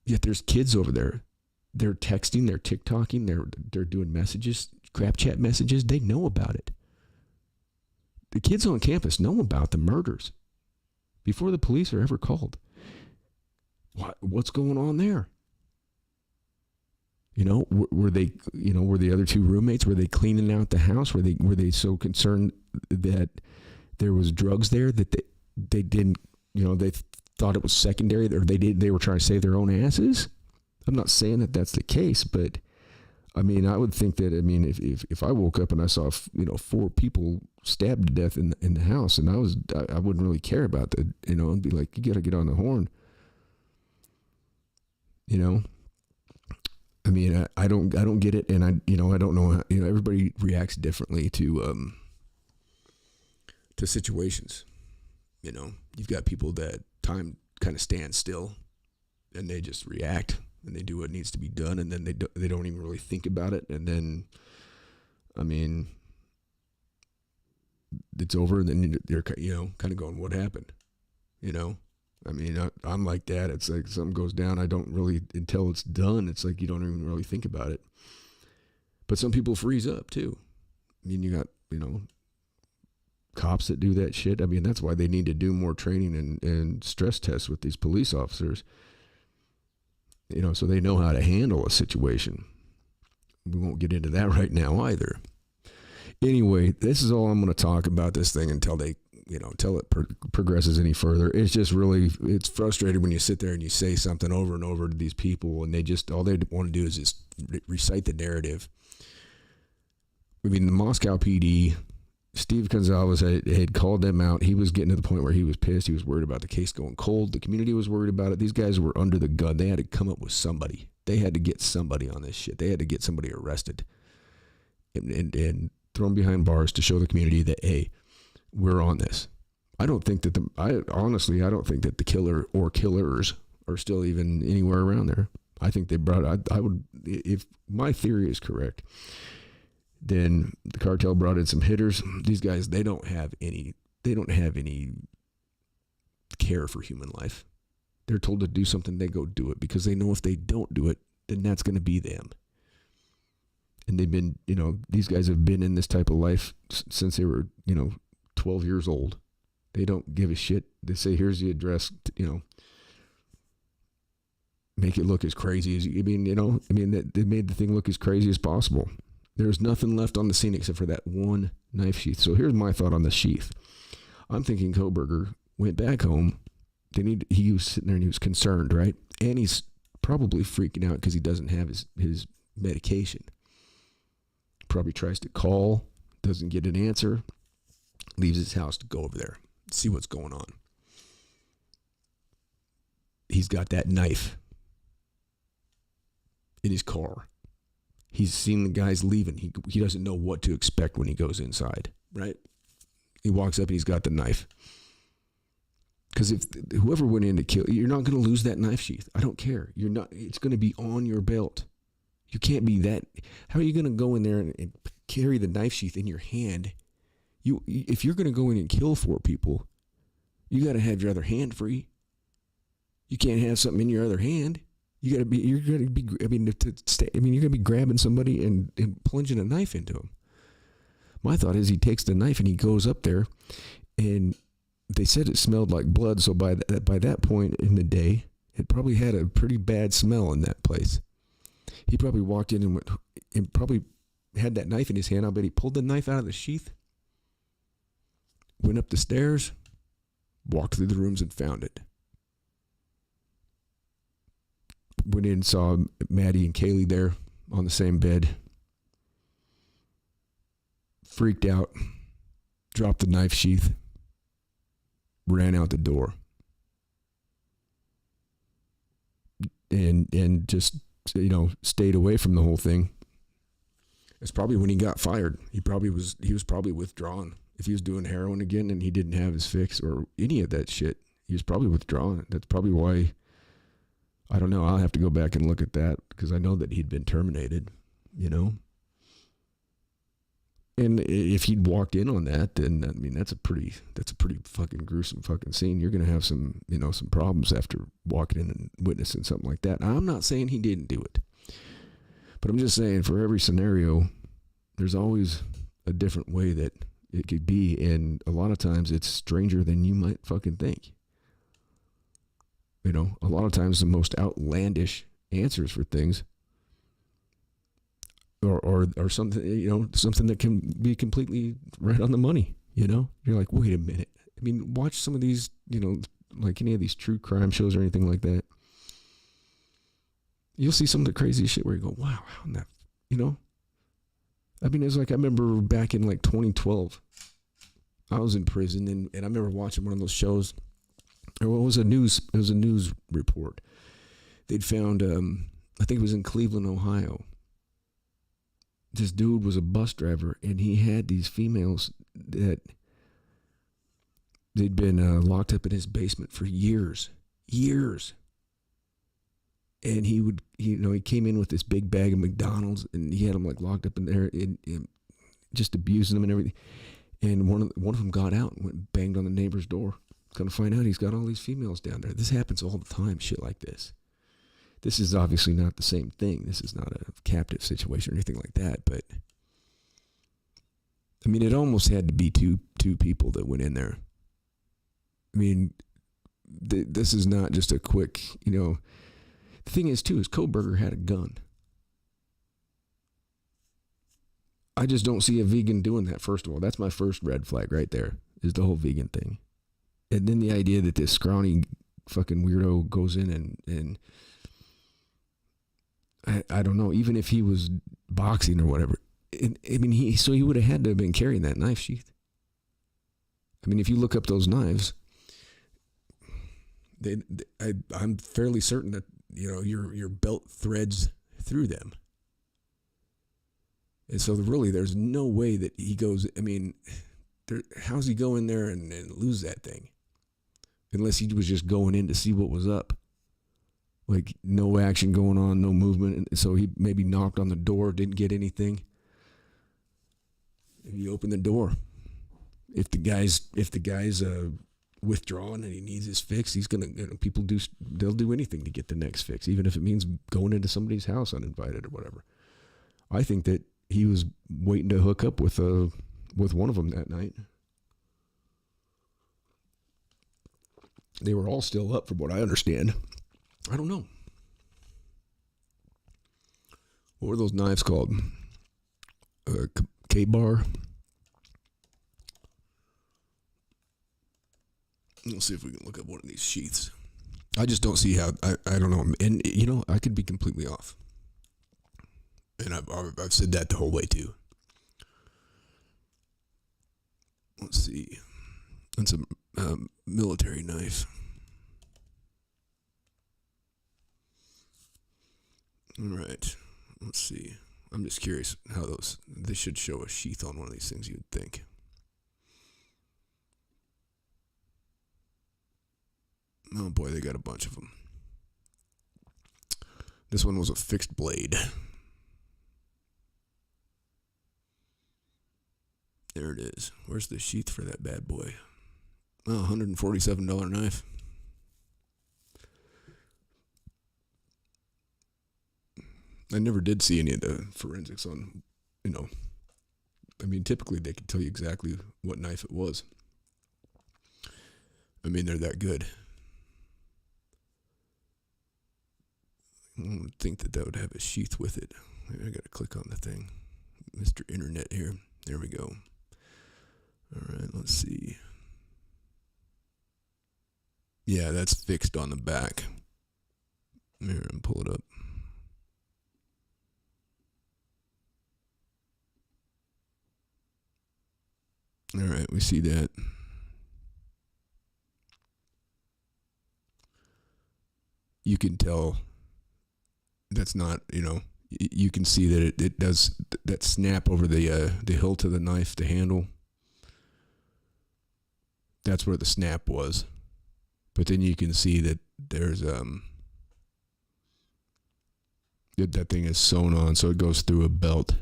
Yet there's kids over there. They're texting, they're TikToking, they're doing messages, crap chat messages. They know about it. The kids on campus know about the murders before the police are ever called. What's going on there? Were they, were the other 2 roommates, were they cleaning out the house? Were they so concerned that there was drugs there that they didn't, they thought it was secondary, or they were trying to save their own asses? I'm not saying that that's the case, but I mean, I would think that, I mean, if I woke up and I saw, 4 people stabbed to death in the house, and I wouldn't really care about that, I'd be like, you got to get on the horn. I mean, I don't get it, and I don't know how, everybody reacts differently to situations. You've got people that time kind of stands still, and they just react, and they do what needs to be done, and then they don't even really think about it, and then, I mean, it's over, and then they're kind of going, what happened? I mean, I'm like that. It's like something goes down, I don't really, until it's done, it's like you don't even really think about it. But some people freeze up too. I mean, you got, cops that do that shit. I mean, that's why they need to do more training and stress tests with these police officers, so they know how to handle a situation. We won't get into that right now either. Anyway, this is all I'm going to talk about this thing until they, until it progresses any further. It's just really, it's frustrating when you sit there and you say something over and over to these people, and all they want to do is just recite the narrative. I mean, the Moscow PD, Steve Gonzalez had called them out. He was getting to the point where he was pissed. He was worried about the case going cold. The community was worried about it. These guys were under the gun. They had to come up with somebody. They had to get somebody on this shit. They had to get somebody arrested and thrown behind bars to show the community that, hey, we're on this. I don't think that I don't think that the killer or killers are still even anywhere around there. I think they I would, if my theory is correct, then the cartel brought in some hitters. These guys, they don't have any care for human life. They're told to do something, they go do it, because they know if they don't do it, then that's going to be them. And they've been, these guys have been in this type of life since they were, 12 years old. They don't give a shit. They say, here's the address, make it look as crazy as they made the thing look as crazy as possible. There's nothing left on the scene except for that one knife sheath. So here's my thought on the sheath. I'm thinking Koberger went back home. He was sitting there and he was concerned, right? And he's probably freaking out because he doesn't have his medication. Probably tries to call, doesn't get an answer, leaves his house to go over there, see what's going on. he's got that knife in his car. He's seen the guys leaving. He doesn't know what to expect when he goes inside, right? He walks up and he's got the knife. Because if whoever went in to kill, you're not going to lose that knife sheath. I don't care. You're not. It's going to be on your belt. You can't be that. How are you going to go in there and carry the knife sheath in your hand? If you're going to go in and kill 4 people, you got to have your other hand free. You can't have something in your other hand. You're going to be, you're going to be grabbing somebody and plunging a knife into them. My thought is he takes the knife and he goes up there, and they said it smelled like blood. So by that point in the day, it probably had a pretty bad smell in that place. He probably walked in and probably had that knife in his hand. I bet he pulled the knife out of the sheath, went up the stairs, walked through the rooms and found it. Went in, saw Maddie and Kaylee there on the same bed. Freaked out, dropped the knife sheath, ran out the door. And just, stayed away from the whole thing. It's probably when he got fired. He was probably withdrawn. If he was doing heroin again and he didn't have his fix or any of that shit, he was probably withdrawn. That's probably why. I don't know. I'll have to go back and look at that because I know that he'd been terminated, And if he'd walked in on that, then that's a pretty fucking gruesome fucking scene. You're gonna have some some problems after walking in and witnessing something like that. Now, I'm not saying he didn't do it, but I'm just saying for every scenario, there's always a different way that it could be, and a lot of times it's stranger than you might fucking think. A lot of times the most outlandish answers for things or something, something that can be completely right on the money, You're like, wait a minute. Watch some of these, like any of these true crime shows or anything like that. You'll see some of the craziest shit where you go, wow, how in that, it's like I remember back in like 2012, I was in prison and I remember watching one of those shows. Or it was a news report. They'd found, I think it was in Cleveland, Ohio. This dude was a bus driver, and he had these females that they'd been locked up in his basement for years. And he came in with this big bag of McDonald's, and he had them like locked up in there and just abusing them and everything. And one of them got out and went and banged on the neighbor's door. Going to find out he's got all these females down there. This happens all the time, shit like this. This is obviously not the same thing. This is not a captive situation or anything like that, but it almost had to be two people that went in there. This is not just a quick, the thing is too, is Kohberger had a gun. I just don't see a vegan doing that, first of all. That's my first red flag right there, is the whole vegan thing. And then the idea that this scrawny fucking weirdo goes in and I don't know, even if he was boxing or whatever, he would have had to have been carrying that knife sheath. If you look up those knives, I'm fairly certain that, your belt threads through them. And so really there's no way that he goes, how's he go in there and lose that thing? Unless he was just going in to see what was up. Like, no action going on, no movement. And so he maybe knocked on the door, didn't get anything. And he opened the door. If the guy's withdrawn and he needs his fix, he's gonna. They'll do anything to get the next fix, even if it means going into somebody's house uninvited or whatever. I think that he was waiting to hook up with one of them that night. They were all still up, from what I understand. I don't know. What were those knives called? K-bar. Let's see if we can look up one of these sheaths. I just don't see how. I don't know. And I could be completely off. And I've said that the whole way too. Let's see. That's a military knife. All right. Let's see. I'm just curious how they should show a sheath on one of these things, you'd think. Oh boy, they got a bunch of them. This one was a fixed blade. There it is. Where's the sheath for that bad boy? Oh, $147 knife. I never did see any of the forensics on, I mean, typically they could tell you exactly what knife it was. I mean, they're that good. I would think that would have a sheath with it. Maybe I gotta click on the thing. Mr. Internet here. There we go. All right, let's see. Yeah, that's fixed on the back. Here, and pull it up. All right, we see that. You can tell that's not, you can see that it does that snap over the hilt of the knife, the handle. That's where the snap was. But then you can see that there's that thing is sewn on, so it goes through a belt.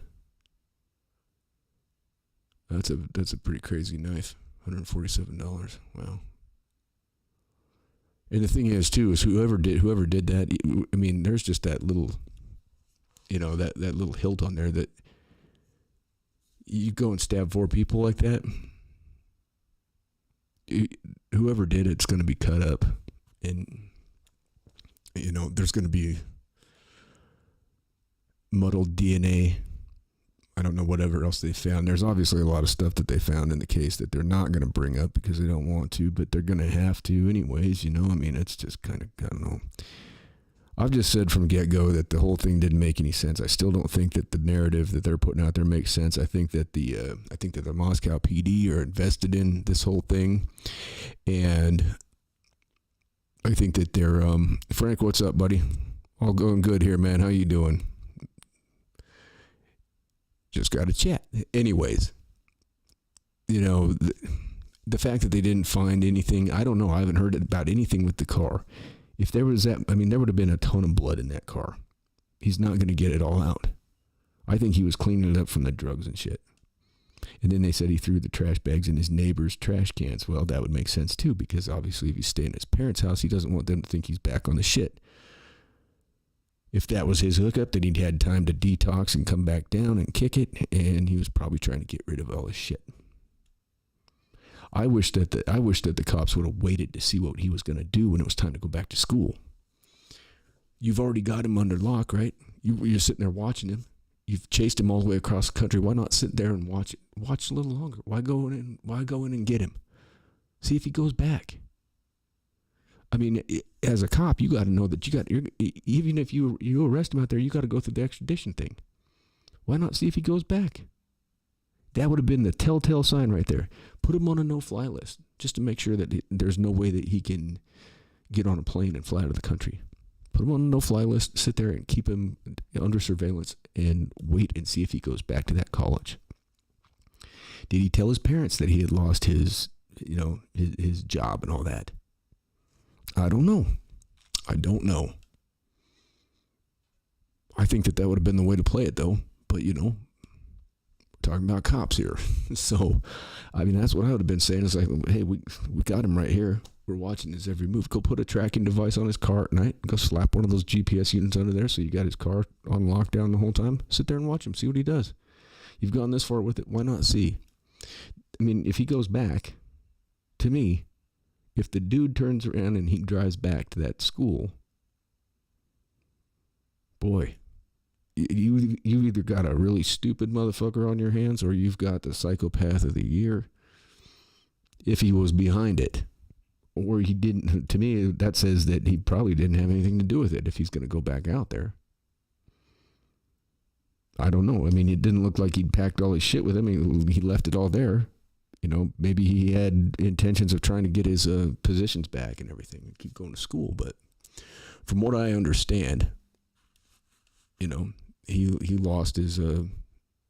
That's a pretty crazy knife. $147. Wow. And the thing is too, is whoever did that, I mean, there's just that little, that little hilt on there that you go and stab 4 people like that. Whoever did it's going to be cut up, and there's going to be muddled DNA. I don't know whatever else they found. There's obviously a lot of stuff that they found in the case that they're not going to bring up because they don't want to, but they're going to have to anyways. I mean, it's just kind of, I don't know. I've just said from get-go that the whole thing didn't make any sense. I still don't think that the narrative that they're putting out there makes sense. I think that the Moscow PD are invested in this whole thing, and I think that they're Frank, what's up, buddy? All going good here, man. How you doing? Just got to chat. Anyways, the fact that they didn't find anything, I don't know. I haven't heard about anything with the car. If there was that, I mean, there would have been a ton of blood in that car. He's not going to get it all out. I think he was cleaning it up from the drugs and shit. And then they said he threw the trash bags in his neighbor's trash cans. Well, that would make sense too, because obviously if he's staying at his parents' house, he doesn't want them to think he's back on the shit. If that was his hookup, then he'd had time to detox and come back down and kick it, and he was probably trying to get rid of all his shit. I wish that the cops would have waited to see what he was going to do when it was time to go back to school. You've already got him under lock, right? You're sitting there watching him. You've chased him all the way across the country. Why not sit there and watch it? Watch a little longer. Why go in and get him? See if he goes back. I mean, as a cop, you got to know that even if you arrest him out there, you got to go through the extradition thing. Why not see if he goes back? That would have been the telltale sign right there. Put him on a no-fly list just to make sure that there's no way that he can get on a plane and fly out of the country. Put him on a no-fly list, sit there and keep him under surveillance and wait and see if he goes back to that college. Did he tell his parents that he had lost his job and all that? I don't know. I think that would have been the way to play it, though. But, we're talking about cops here. So, I mean, that's what I would have been saying. It's like, hey, we got him right here. We're watching his every move. Go put a tracking device on his car at night. Go slap one of those GPS units under there so you got his car on lockdown the whole time. Sit there and watch him. See what he does. You've gone this far with it. Why not see? I mean, if he goes back, to me, if the dude turns around and he drives back to that school, boy, you either got a really stupid motherfucker on your hands or you've got the psychopath of the year. If he was behind it, or he didn't, to me, that says that he probably didn't have anything to do with it if he's going to go back out there. I don't know. I mean, it didn't look like he'd packed all his shit with him. He left it all there. Maybe he had intentions of trying to get his positions back and everything and keep going to school. But from what I understand, you know, he lost his, you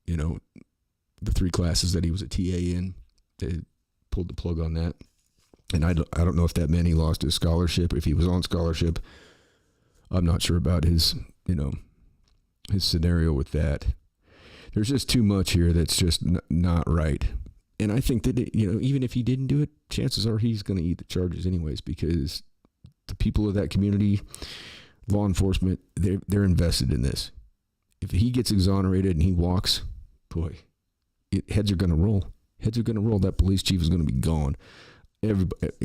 know, the 3 classes that he was a TA in. They pulled the plug on that. And I don't know if that meant he lost his scholarship. If he was on scholarship, I'm not sure about his, you know, his scenario with that. There's just too much here that's just not right. And I think that, you know, even if he didn't do it, chances are he's going to eat the charges anyways, because the people of that community, law enforcement, they're invested in this. If he gets exonerated and he walks, boy, heads are going to roll. Heads are going to roll. That police chief is going to be gone.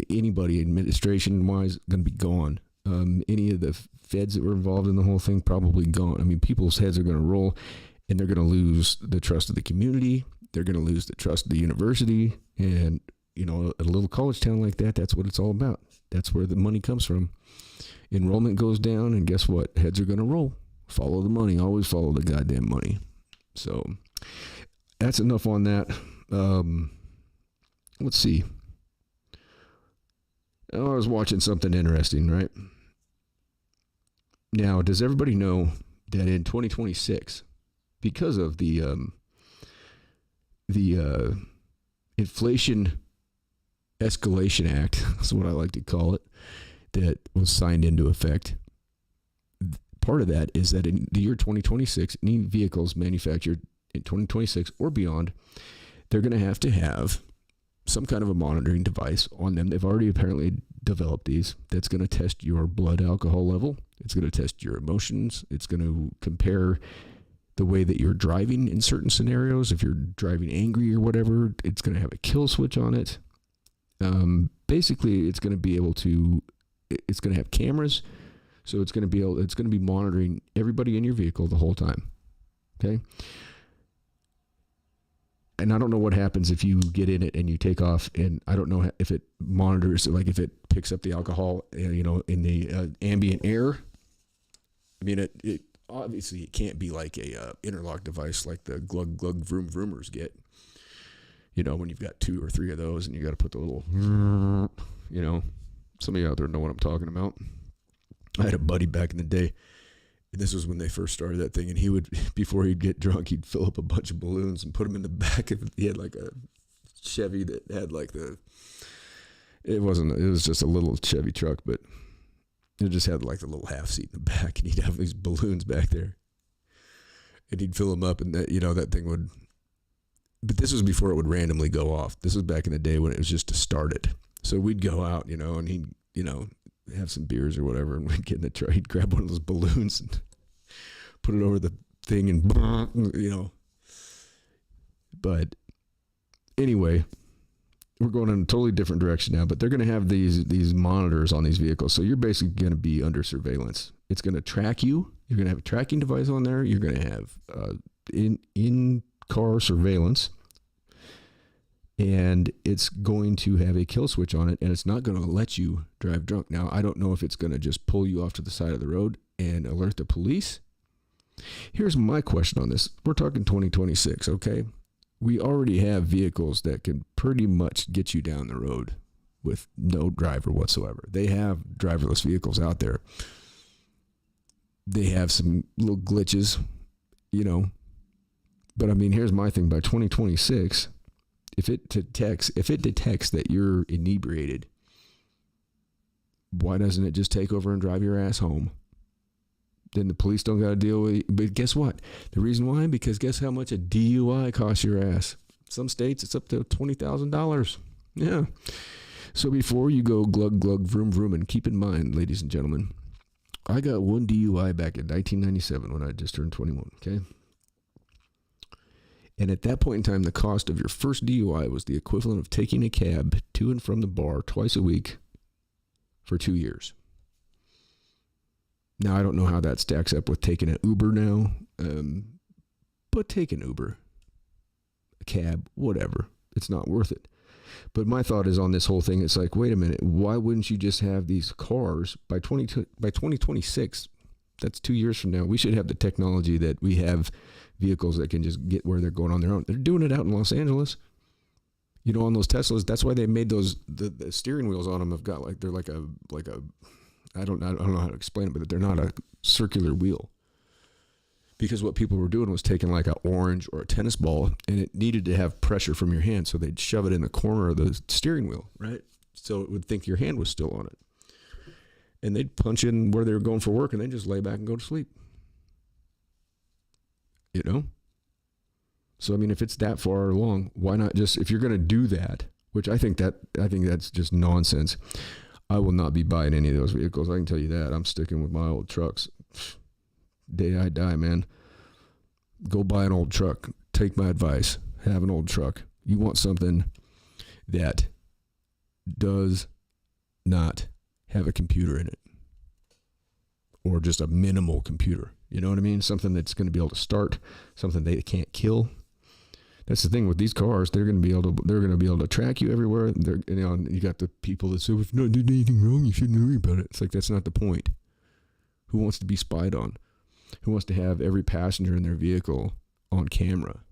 Anybody administration-wise going to be gone. Any of the feds that were involved in the whole thing probably gone. I mean, people's heads are going to roll, and they're going to lose the trust of the community. They're going to lose the trust of the university. And, you know, a little college town like that, that's what it's all about. That's where the money comes from. Enrollment goes down, and guess what? Heads are going to roll. Follow the money. Always follow the goddamn money. So that's enough on that. Let's see. Oh, I was watching something interesting, right? Now, does everybody know that in 2026, because of the Inflation Escalation Act, that's what I like to call it, that was signed into effect, part of that is that in the year 2026, any vehicles manufactured in 2026 or beyond, they're going to have some kind of a monitoring device on them. They've already apparently developed these that's going to test your blood alcohol level. It's going to test your emotions. It's going to compare the way that you're driving in certain scenarios. If you're driving angry or whatever, it's going to have a kill switch on it. Basically, it's going to have cameras. So it's going to be monitoring everybody in your vehicle the whole time. Okay. And I don't know what happens if you get in it and you take off, and I don't know if it monitors, like if it picks up the alcohol, you know, in the ambient air. I mean, it obviously it can't be like a interlock device like the glug glug vroom vroomers get. You know, when you've got 2 or 3 of those, and you got to put the little, you know, some of you out there know what I'm talking about. I had a buddy back in the day. This was when they first started that thing, and he would, before he'd get drunk, he'd fill up a bunch of balloons and put them in the back of, he had like a Chevy that had like it was just a little Chevy truck, but it just had like the little half seat in the back, and he'd have these balloons back there, and he'd fill them up, and that, you know, that thing would, but this was before it would randomly go off. This was back in the day when it was just to start it. So we'd go out, you know, and he'd, you know, have some beers or whatever, and we'd get in the truck. He'd grab one of those balloons and put it over the thing, and, you know. But anyway, we're going in a totally different direction now, but they're going to have these monitors on these vehicles. So you're basically going to be under surveillance. It's going to track you. You're going to have a tracking device on there. You're going to have in-car surveillance. And it's going to have a kill switch on it, and it's not going to let you drive drunk. Now, I don't know if it's going to just pull you off to the side of the road and alert the police. Here's my question on this. We're talking 2026, okay? We already have vehicles that can pretty much get you down the road with no driver whatsoever. They have driverless vehicles out there. They have some little glitches, you know. But, I mean, here's my thing. By 2026... If it detects that you're inebriated, why doesn't it just take over and drive your ass home? Then the police don't got to deal with it. But guess what? The reason why? Because guess how much a DUI costs your ass? Some states, it's up to $20,000. Yeah. So before you go glug, glug, vroom, vroom, and keep in mind, ladies and gentlemen, I got one DUI back in 1997 when I just turned 21, okay? And at that point in time, the cost of your first DUI was the equivalent of taking a cab to and from the bar twice a week for 2 years. Now, I don't know how that stacks up with taking an Uber now, but take an Uber, a cab, whatever. It's not worth it. But my thought is on this whole thing, it's like, wait a minute, why wouldn't you just have these cars by 2026? That's 2 years from now. We should have the technology that we have vehicles that can just get where they're going on their own. They're doing it out in Los Angeles. You know, on those Teslas, that's why they made those, the steering wheels on them have got like, they're like a, I don't know how to explain it, but they're not a circular wheel. Because what people were doing was taking like an orange or a tennis ball, and it needed to have pressure from your hand, so they'd shove it in the corner of the steering wheel, right? So it would think your hand was still on it. And they'd punch in where they were going for work, and they'd just lay back and go to sleep. You know? So, I mean, if it's that far along, why not just, if you're going to do that, which I think that's just nonsense. I will not be buying any of those vehicles. I can tell you that. I'm sticking with my old trucks. Day I die, man. Go buy an old truck. Take my advice. Have an old truck. You want something that does not have a computer in it, or just a minimal computer. You know what I mean? Something that's going to be able to start, something they can't kill. That's the thing with these cars. They're going to be able to track you everywhere. You got the people that say, if you're not doing anything wrong, you shouldn't worry about it. It's like, that's not the point. Who wants to be spied on? Who wants to have every passenger in their vehicle on camera?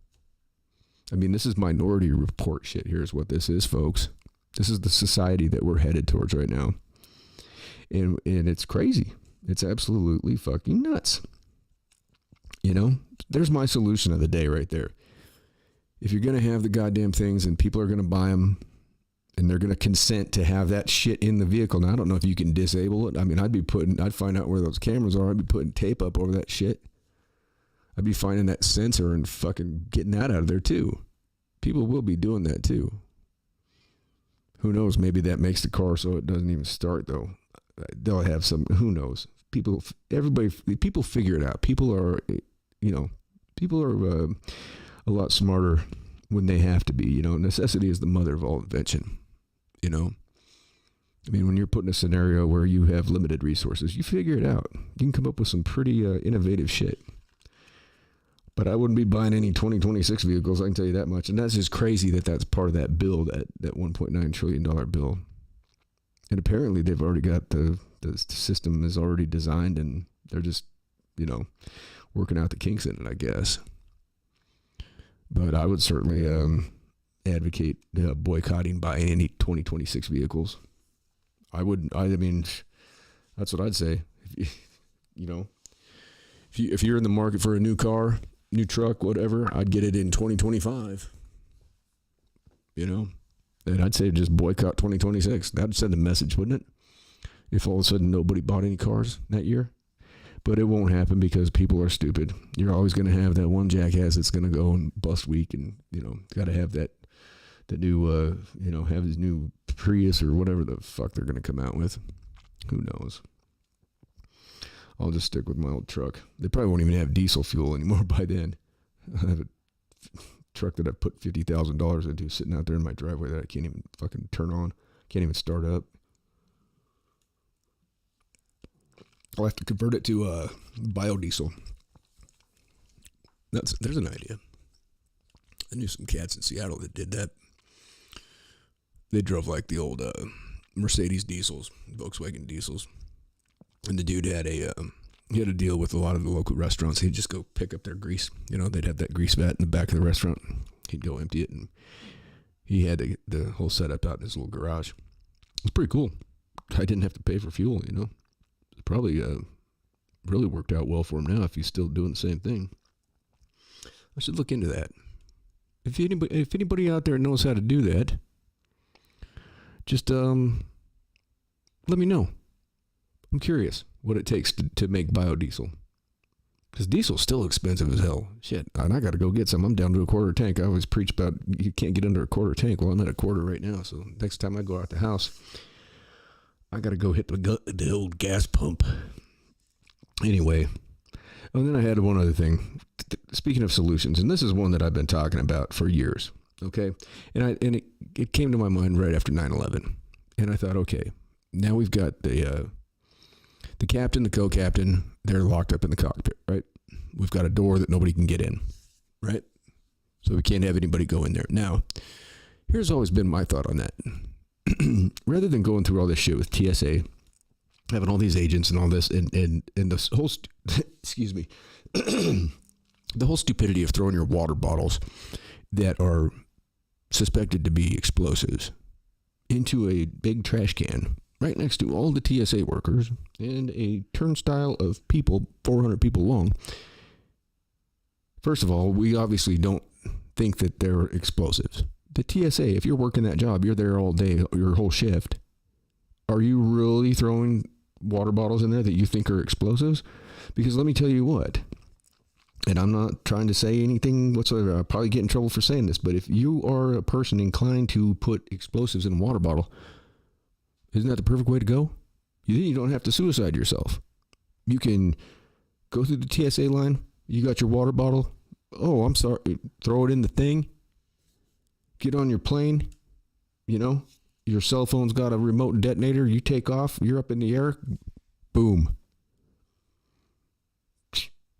I mean, this is Minority Report shit. Here's what this is, folks. This is the society that we're headed towards right now. And it's crazy. It's absolutely fucking nuts. You know, there's my solution of the day right there. If you're going to have the goddamn things and people are going to buy them and they're going to consent to have that shit in the vehicle. Now, I don't know if you can disable it. I mean, I'd find out where those cameras are. I'd be putting tape up over that shit. I'd be finding that sensor and fucking getting that out of there too. People will be doing that too. Who knows? Maybe that makes the car so it doesn't even start though. They'll have some, who knows? People figure it out. People are a lot smarter when they have to be. You know, necessity is the mother of all invention. You know, I mean, when you're put in a scenario where you have limited resources, you figure it out. You can come up with some pretty innovative shit. But I wouldn't be buying any 2026 vehicles, I can tell you that much. And that's just crazy that that's part of that bill, that $1.9 trillion bill. And apparently they've already got the system is already designed, and they're just, you know, working out the kinks in it, I guess. But I would certainly advocate boycotting buying any 2026 vehicles. I mean, that's what I'd say. If you're in the market for a new car, new truck, whatever, I'd get it in 2025. You know, and I'd say just boycott 2026. That'd send a message, wouldn't it? If all of a sudden nobody bought any cars that year. But it won't happen because people are stupid. You're always going to have that one jackass that's going to go and bust weak, and, you know, got to have that new, have his new Prius or whatever the fuck they're going to come out with. Who knows? I'll just stick with my old truck. They probably won't even have diesel fuel anymore by then. I have a truck that I put $50,000 into sitting out there in my driveway that I can't even fucking turn on. Can't even start up. I'll have to convert it to biodiesel. There's an idea. I knew some cats in Seattle that did that. They drove like the old Mercedes diesels, Volkswagen diesels. And the dude had he had a deal with a lot of the local restaurants. He'd just go pick up their grease. You know, they'd have that grease vat in the back of the restaurant. He'd go empty it, and he had the whole setup out in his little garage. It's pretty cool. I didn't have to pay for fuel, you know. It probably really worked out well for him now if he's still doing the same thing. I should look into that. If anybody out there knows how to do that, just let me know. I'm curious what it takes to make biodiesel. Because diesel's still expensive as hell. Shit, and I got to go get some. I'm down to a quarter tank. I always preach about you can't get under a quarter tank. Well, I'm at a quarter right now, so next time I go out the house, I got to go hit the old gas pump. Anyway, and then I had one other thing. Speaking of solutions, and this is one that I've been talking about for years, okay? And it came to my mind right after 9/11. And I thought, okay, now we've got the captain, the co-captain, they're locked up in the cockpit, right? We've got a door that nobody can get in, right? So we can't have anybody go in there. Now, here's always been my thought on that. Rather than going through all this shit with TSA, having all these agents and all this, and the whole, excuse me, the whole stupidity of throwing your water bottles that are suspected to be explosives into a big trash can right next to all the TSA workers and a turnstile of people, 400 people long, First of all, we obviously don't think that they're explosives. The TSA, if you're working that job, you're there all day, your whole shift. Are you really throwing water bottles in there that you think are explosives? Because let me tell you what, and I'm not trying to say anything whatsoever, I'll probably get in trouble for saying this, but if you are a person inclined to put explosives in a water bottle, isn't that the perfect way to go? You don't have to suicide yourself. You can go through the TSA line, you got your water bottle, oh, I'm sorry, throw it in the thing, get on your plane, your cell phone's got a remote detonator, you take off, you're up in the air, boom.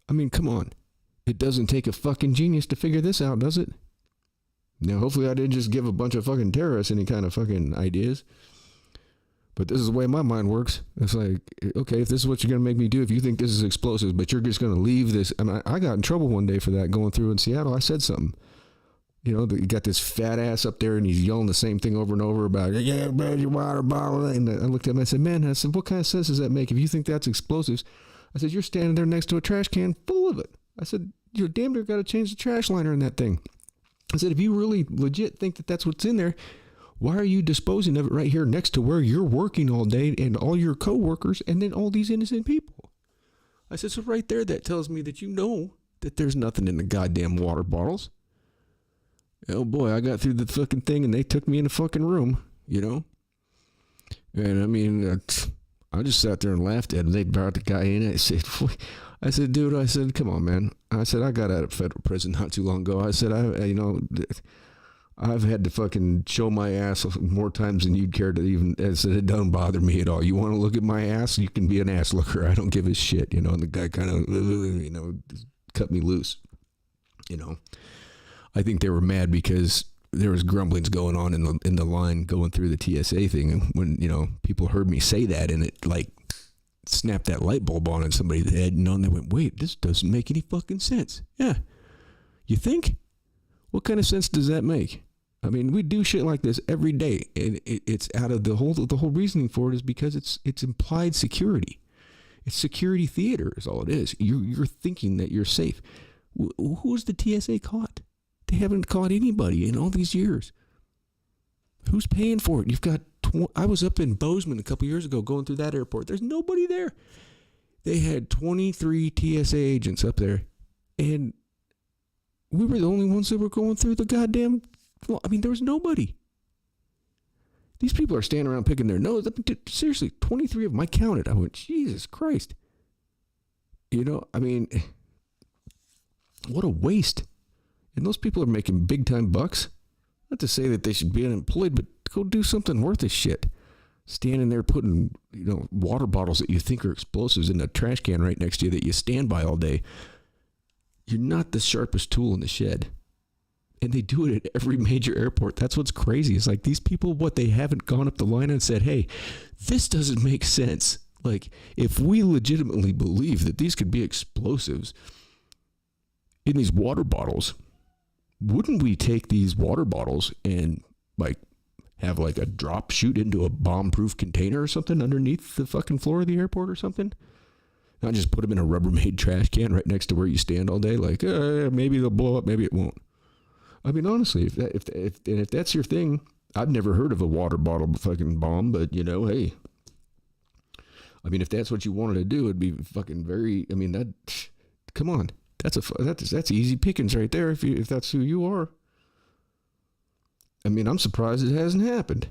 I mean, come on. It doesn't take a fucking genius to figure this out, does it? Now, hopefully I didn't just give a bunch of fucking terrorists any kind of fucking ideas. But this is the way my mind works. It's like, okay, if this is what you're going to make me do, if you think this is explosives, but you're just going to leave this. And I got in trouble one day for that going through in Seattle. I said something. You got this fat ass up there and he's yelling the same thing over and over about, yeah, man, your water bottle. And I looked at him and I said, man, what kind of sense does that make? If you think that's explosives, I said, you're standing there next to a trash can full of it. I said, you're damn near got to change the trash liner in that thing. I said, if you really legit think that that's what's in there, why are you disposing of it right here next to where you're working all day and all your coworkers and then all these innocent people? I said, so right there, that tells me that you know that there's nothing in the goddamn water bottles. Oh boy, I got through the fucking thing and they took me in the fucking room, And I mean, I just sat there and laughed at them. They brought the guy in. I said, dude, come on, man. I said, I got out of federal prison not too long ago. I said, I've had to fucking show my ass more times than you'd care to even. I said, it doesn't bother me at all. You want to look at my ass? You can be an ass looker. I don't give a shit, And the guy kind of, cut me loose, I think they were mad because there was grumblings going on in the line going through the TSA thing. And when, people heard me say that and it like snapped that light bulb on in somebody's head, and they went, wait, this doesn't make any fucking sense. Yeah. You think? What kind of sense does that make? I mean, we do shit like this every day, and it's out of the whole reasoning for it is because it's implied security. It's security theater is all it is. You're thinking that you're safe. Who's the TSA caught? They haven't caught anybody in all these years. Who's paying for it? You've got. I was up in Bozeman a couple years ago going through that airport. There's nobody there. They had 23 TSA agents up there, and we were the only ones that were going through the goddamn. Well, I mean, there was nobody. These people are standing around picking their nose. Seriously, 23 of them. I counted. I went, Jesus Christ. I mean, what a waste. And those people are making big time bucks. Not to say that they should be unemployed, but go do something worth a shit. Standing there putting, water bottles that you think are explosives in a trash can right next to you that you stand by all day. You're not the sharpest tool in the shed. And they do it at every major airport. That's what's crazy. It's like these people, they haven't gone up the line and said, hey, this doesn't make sense. Like, if we legitimately believe that these could be explosives in these water bottles, wouldn't we take these water bottles and have a drop shoot into a bomb-proof container or something underneath the fucking floor of the airport or something? Not just put them in a Rubbermaid trash can right next to where you stand all day. Maybe they'll blow up, maybe it won't. I mean, honestly, if that's your thing, I've never heard of a water bottle fucking bomb, but hey. I mean, if that's what you wanted to do, it'd be fucking very. I mean, come on. That's easy pickings right there if that's who you are. I mean, I'm surprised it hasn't happened.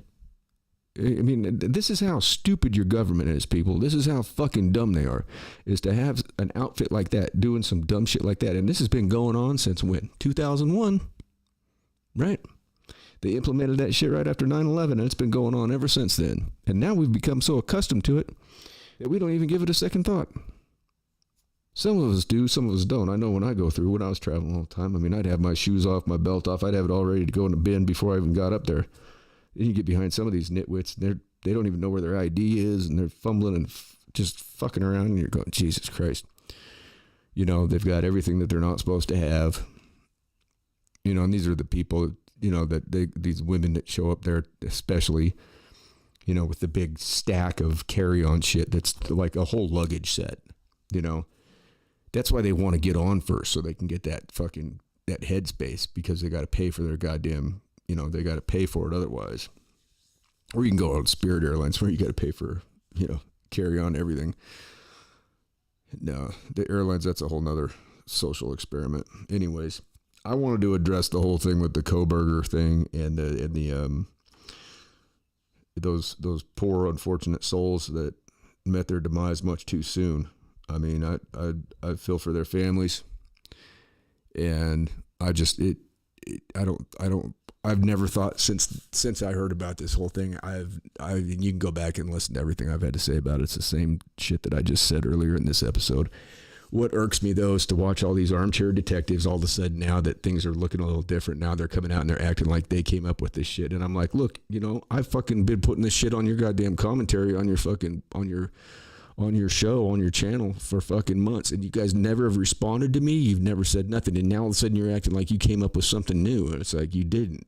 I mean, this is how stupid your government is, people. This is how fucking dumb they are, is to have an outfit like that doing some dumb shit like that. And this has been going on since when? 2001, right? They implemented that shit right after 9/11, and it's been going on ever since then. And now we've become so accustomed to it that we don't even give it a second thought. Some of us do, some of us don't. I know when I was traveling all the time, I mean, I'd have my shoes off, my belt off. I'd have it all ready to go in the bin before I even got up there. Then you get behind some of these nitwits, and they don't even know where their ID is, and they're fumbling and just fucking around, and you're going, Jesus Christ. They've got everything that they're not supposed to have. And these are the people, these women that show up there, especially, with the big stack of carry-on shit that's like a whole luggage set, That's why they want to get on first, so they can get that headspace, because they got to pay for their goddamn, they got to pay for it otherwise. Or you can go on Spirit Airlines where you got to pay for, carry on everything. No, the airlines, that's a whole nother social experiment. Anyways, I wanted to address the whole thing with the Kohberger thing and the those poor unfortunate souls that met their demise much too soon. I mean, I feel for their families, and I've never thought since I heard about this whole thing, you can go back and listen to everything I've had to say about it. It's the same shit that I just said earlier in this episode. What irks me, though, is to watch all these armchair detectives all of a sudden, now that things are looking a little different, now they're coming out and they're acting like they came up with this shit. And I'm like, look, I've fucking been putting this shit on your goddamn commentary on your show, on your channel for fucking months, and you guys never have responded to me. You've never said nothing, and now all of a sudden you're acting like you came up with something new, and it's like you didn't.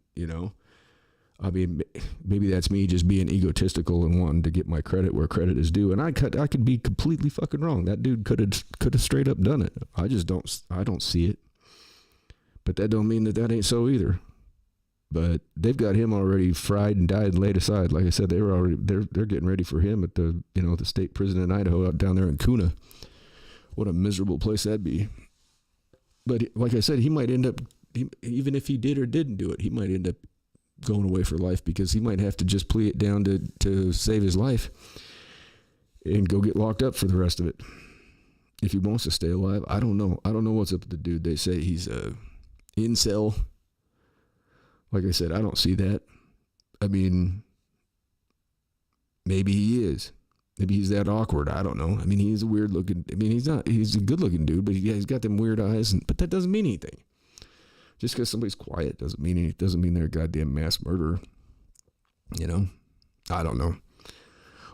I mean, maybe that's me just being egotistical and wanting to get my credit where credit is due, and I could be completely fucking wrong. That dude could have straight up done it. I don't see it, but that don't mean that ain't so either. But they've got him already fried and dyed and laid aside. Like I said, they're getting ready for him at the the state prison in Idaho, out down there in Kuna. What a miserable place that'd be. But like I said, he might end up, even if he did or didn't do it, he might end up going away for life, because he might have to just plea it down to save his life and go get locked up for the rest of it. If he wants to stay alive, I don't know. I don't know what's up with the dude. They say he's a incel. Like I said, I don't see that. I mean, maybe he is. Maybe he's that awkward. I don't know. I mean, he's a weird looking, he's a good looking dude, but he's got them weird eyes, but that doesn't mean anything. Just because somebody's quiet doesn't mean they're a goddamn mass murderer. I don't know.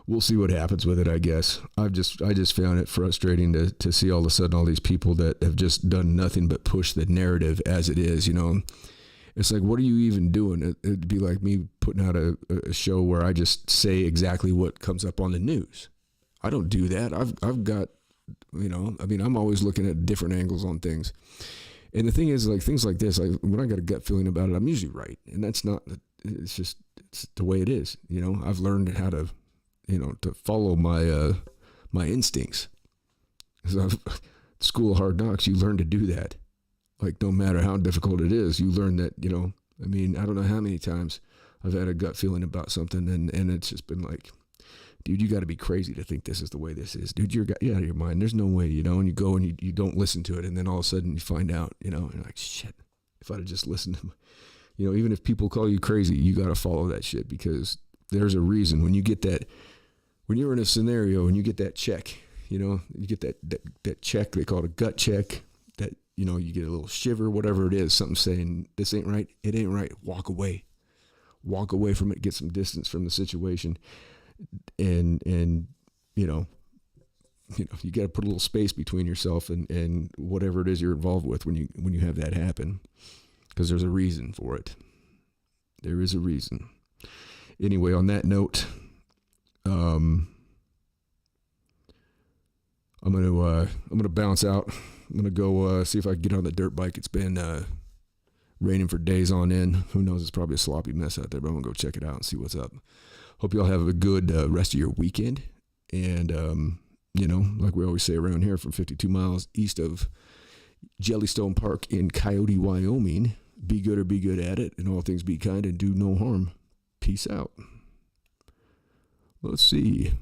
We'll see what happens with it, I guess. I just found it frustrating to see all of a sudden all these people that have just done nothing but push the narrative as it is, It's like, what are you even doing? It'd be like me putting out a show where I just say exactly what comes up on the news. I don't do that. I've got, I'm always looking at different angles on things. And the thing is, like, things like this, when I got a gut feeling about it, I'm usually right. And that's not, it's the way it is. I've learned how to, to follow my instincts. So School of Hard Knocks, you learn to do that. Like, no matter how difficult it is, you learn that, I don't know how many times I've had a gut feeling about something, and it's just been like, dude, you got to be crazy to think this is the way this is. Dude, you're out of your mind. There's no way, and you go and you don't listen to it, and then all of a sudden you find out, and you're like, shit, if I'd have just listened to, even if people call you crazy, you got to follow that shit, because there's a reason. When you get that, when you're in a scenario and you get that check, you get that check, they call it a gut check, that, you get a little shiver, whatever it is, something saying, this ain't right, it ain't right, walk away from it, get some distance from the situation, and you got to put a little space between yourself and whatever it is you're involved with when you have that happen, because there's a reason for it. There is a reason. Anyway, on that note, I'm gonna bounce out. I'm going to go see if I can get on the dirt bike. It's been raining for days on end. Who knows? It's probably a sloppy mess out there, but I'm going to go check it out and see what's up. Hope you all have a good rest of your weekend. And, like we always say around here, from 52 miles east of Jellystone Park in Coyote, Wyoming, be good or be good at it, and all things be kind and do no harm. Peace out. Let's see.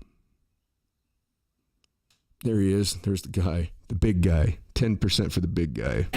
There he is. There's the guy, the big guy. 10% for the big guy.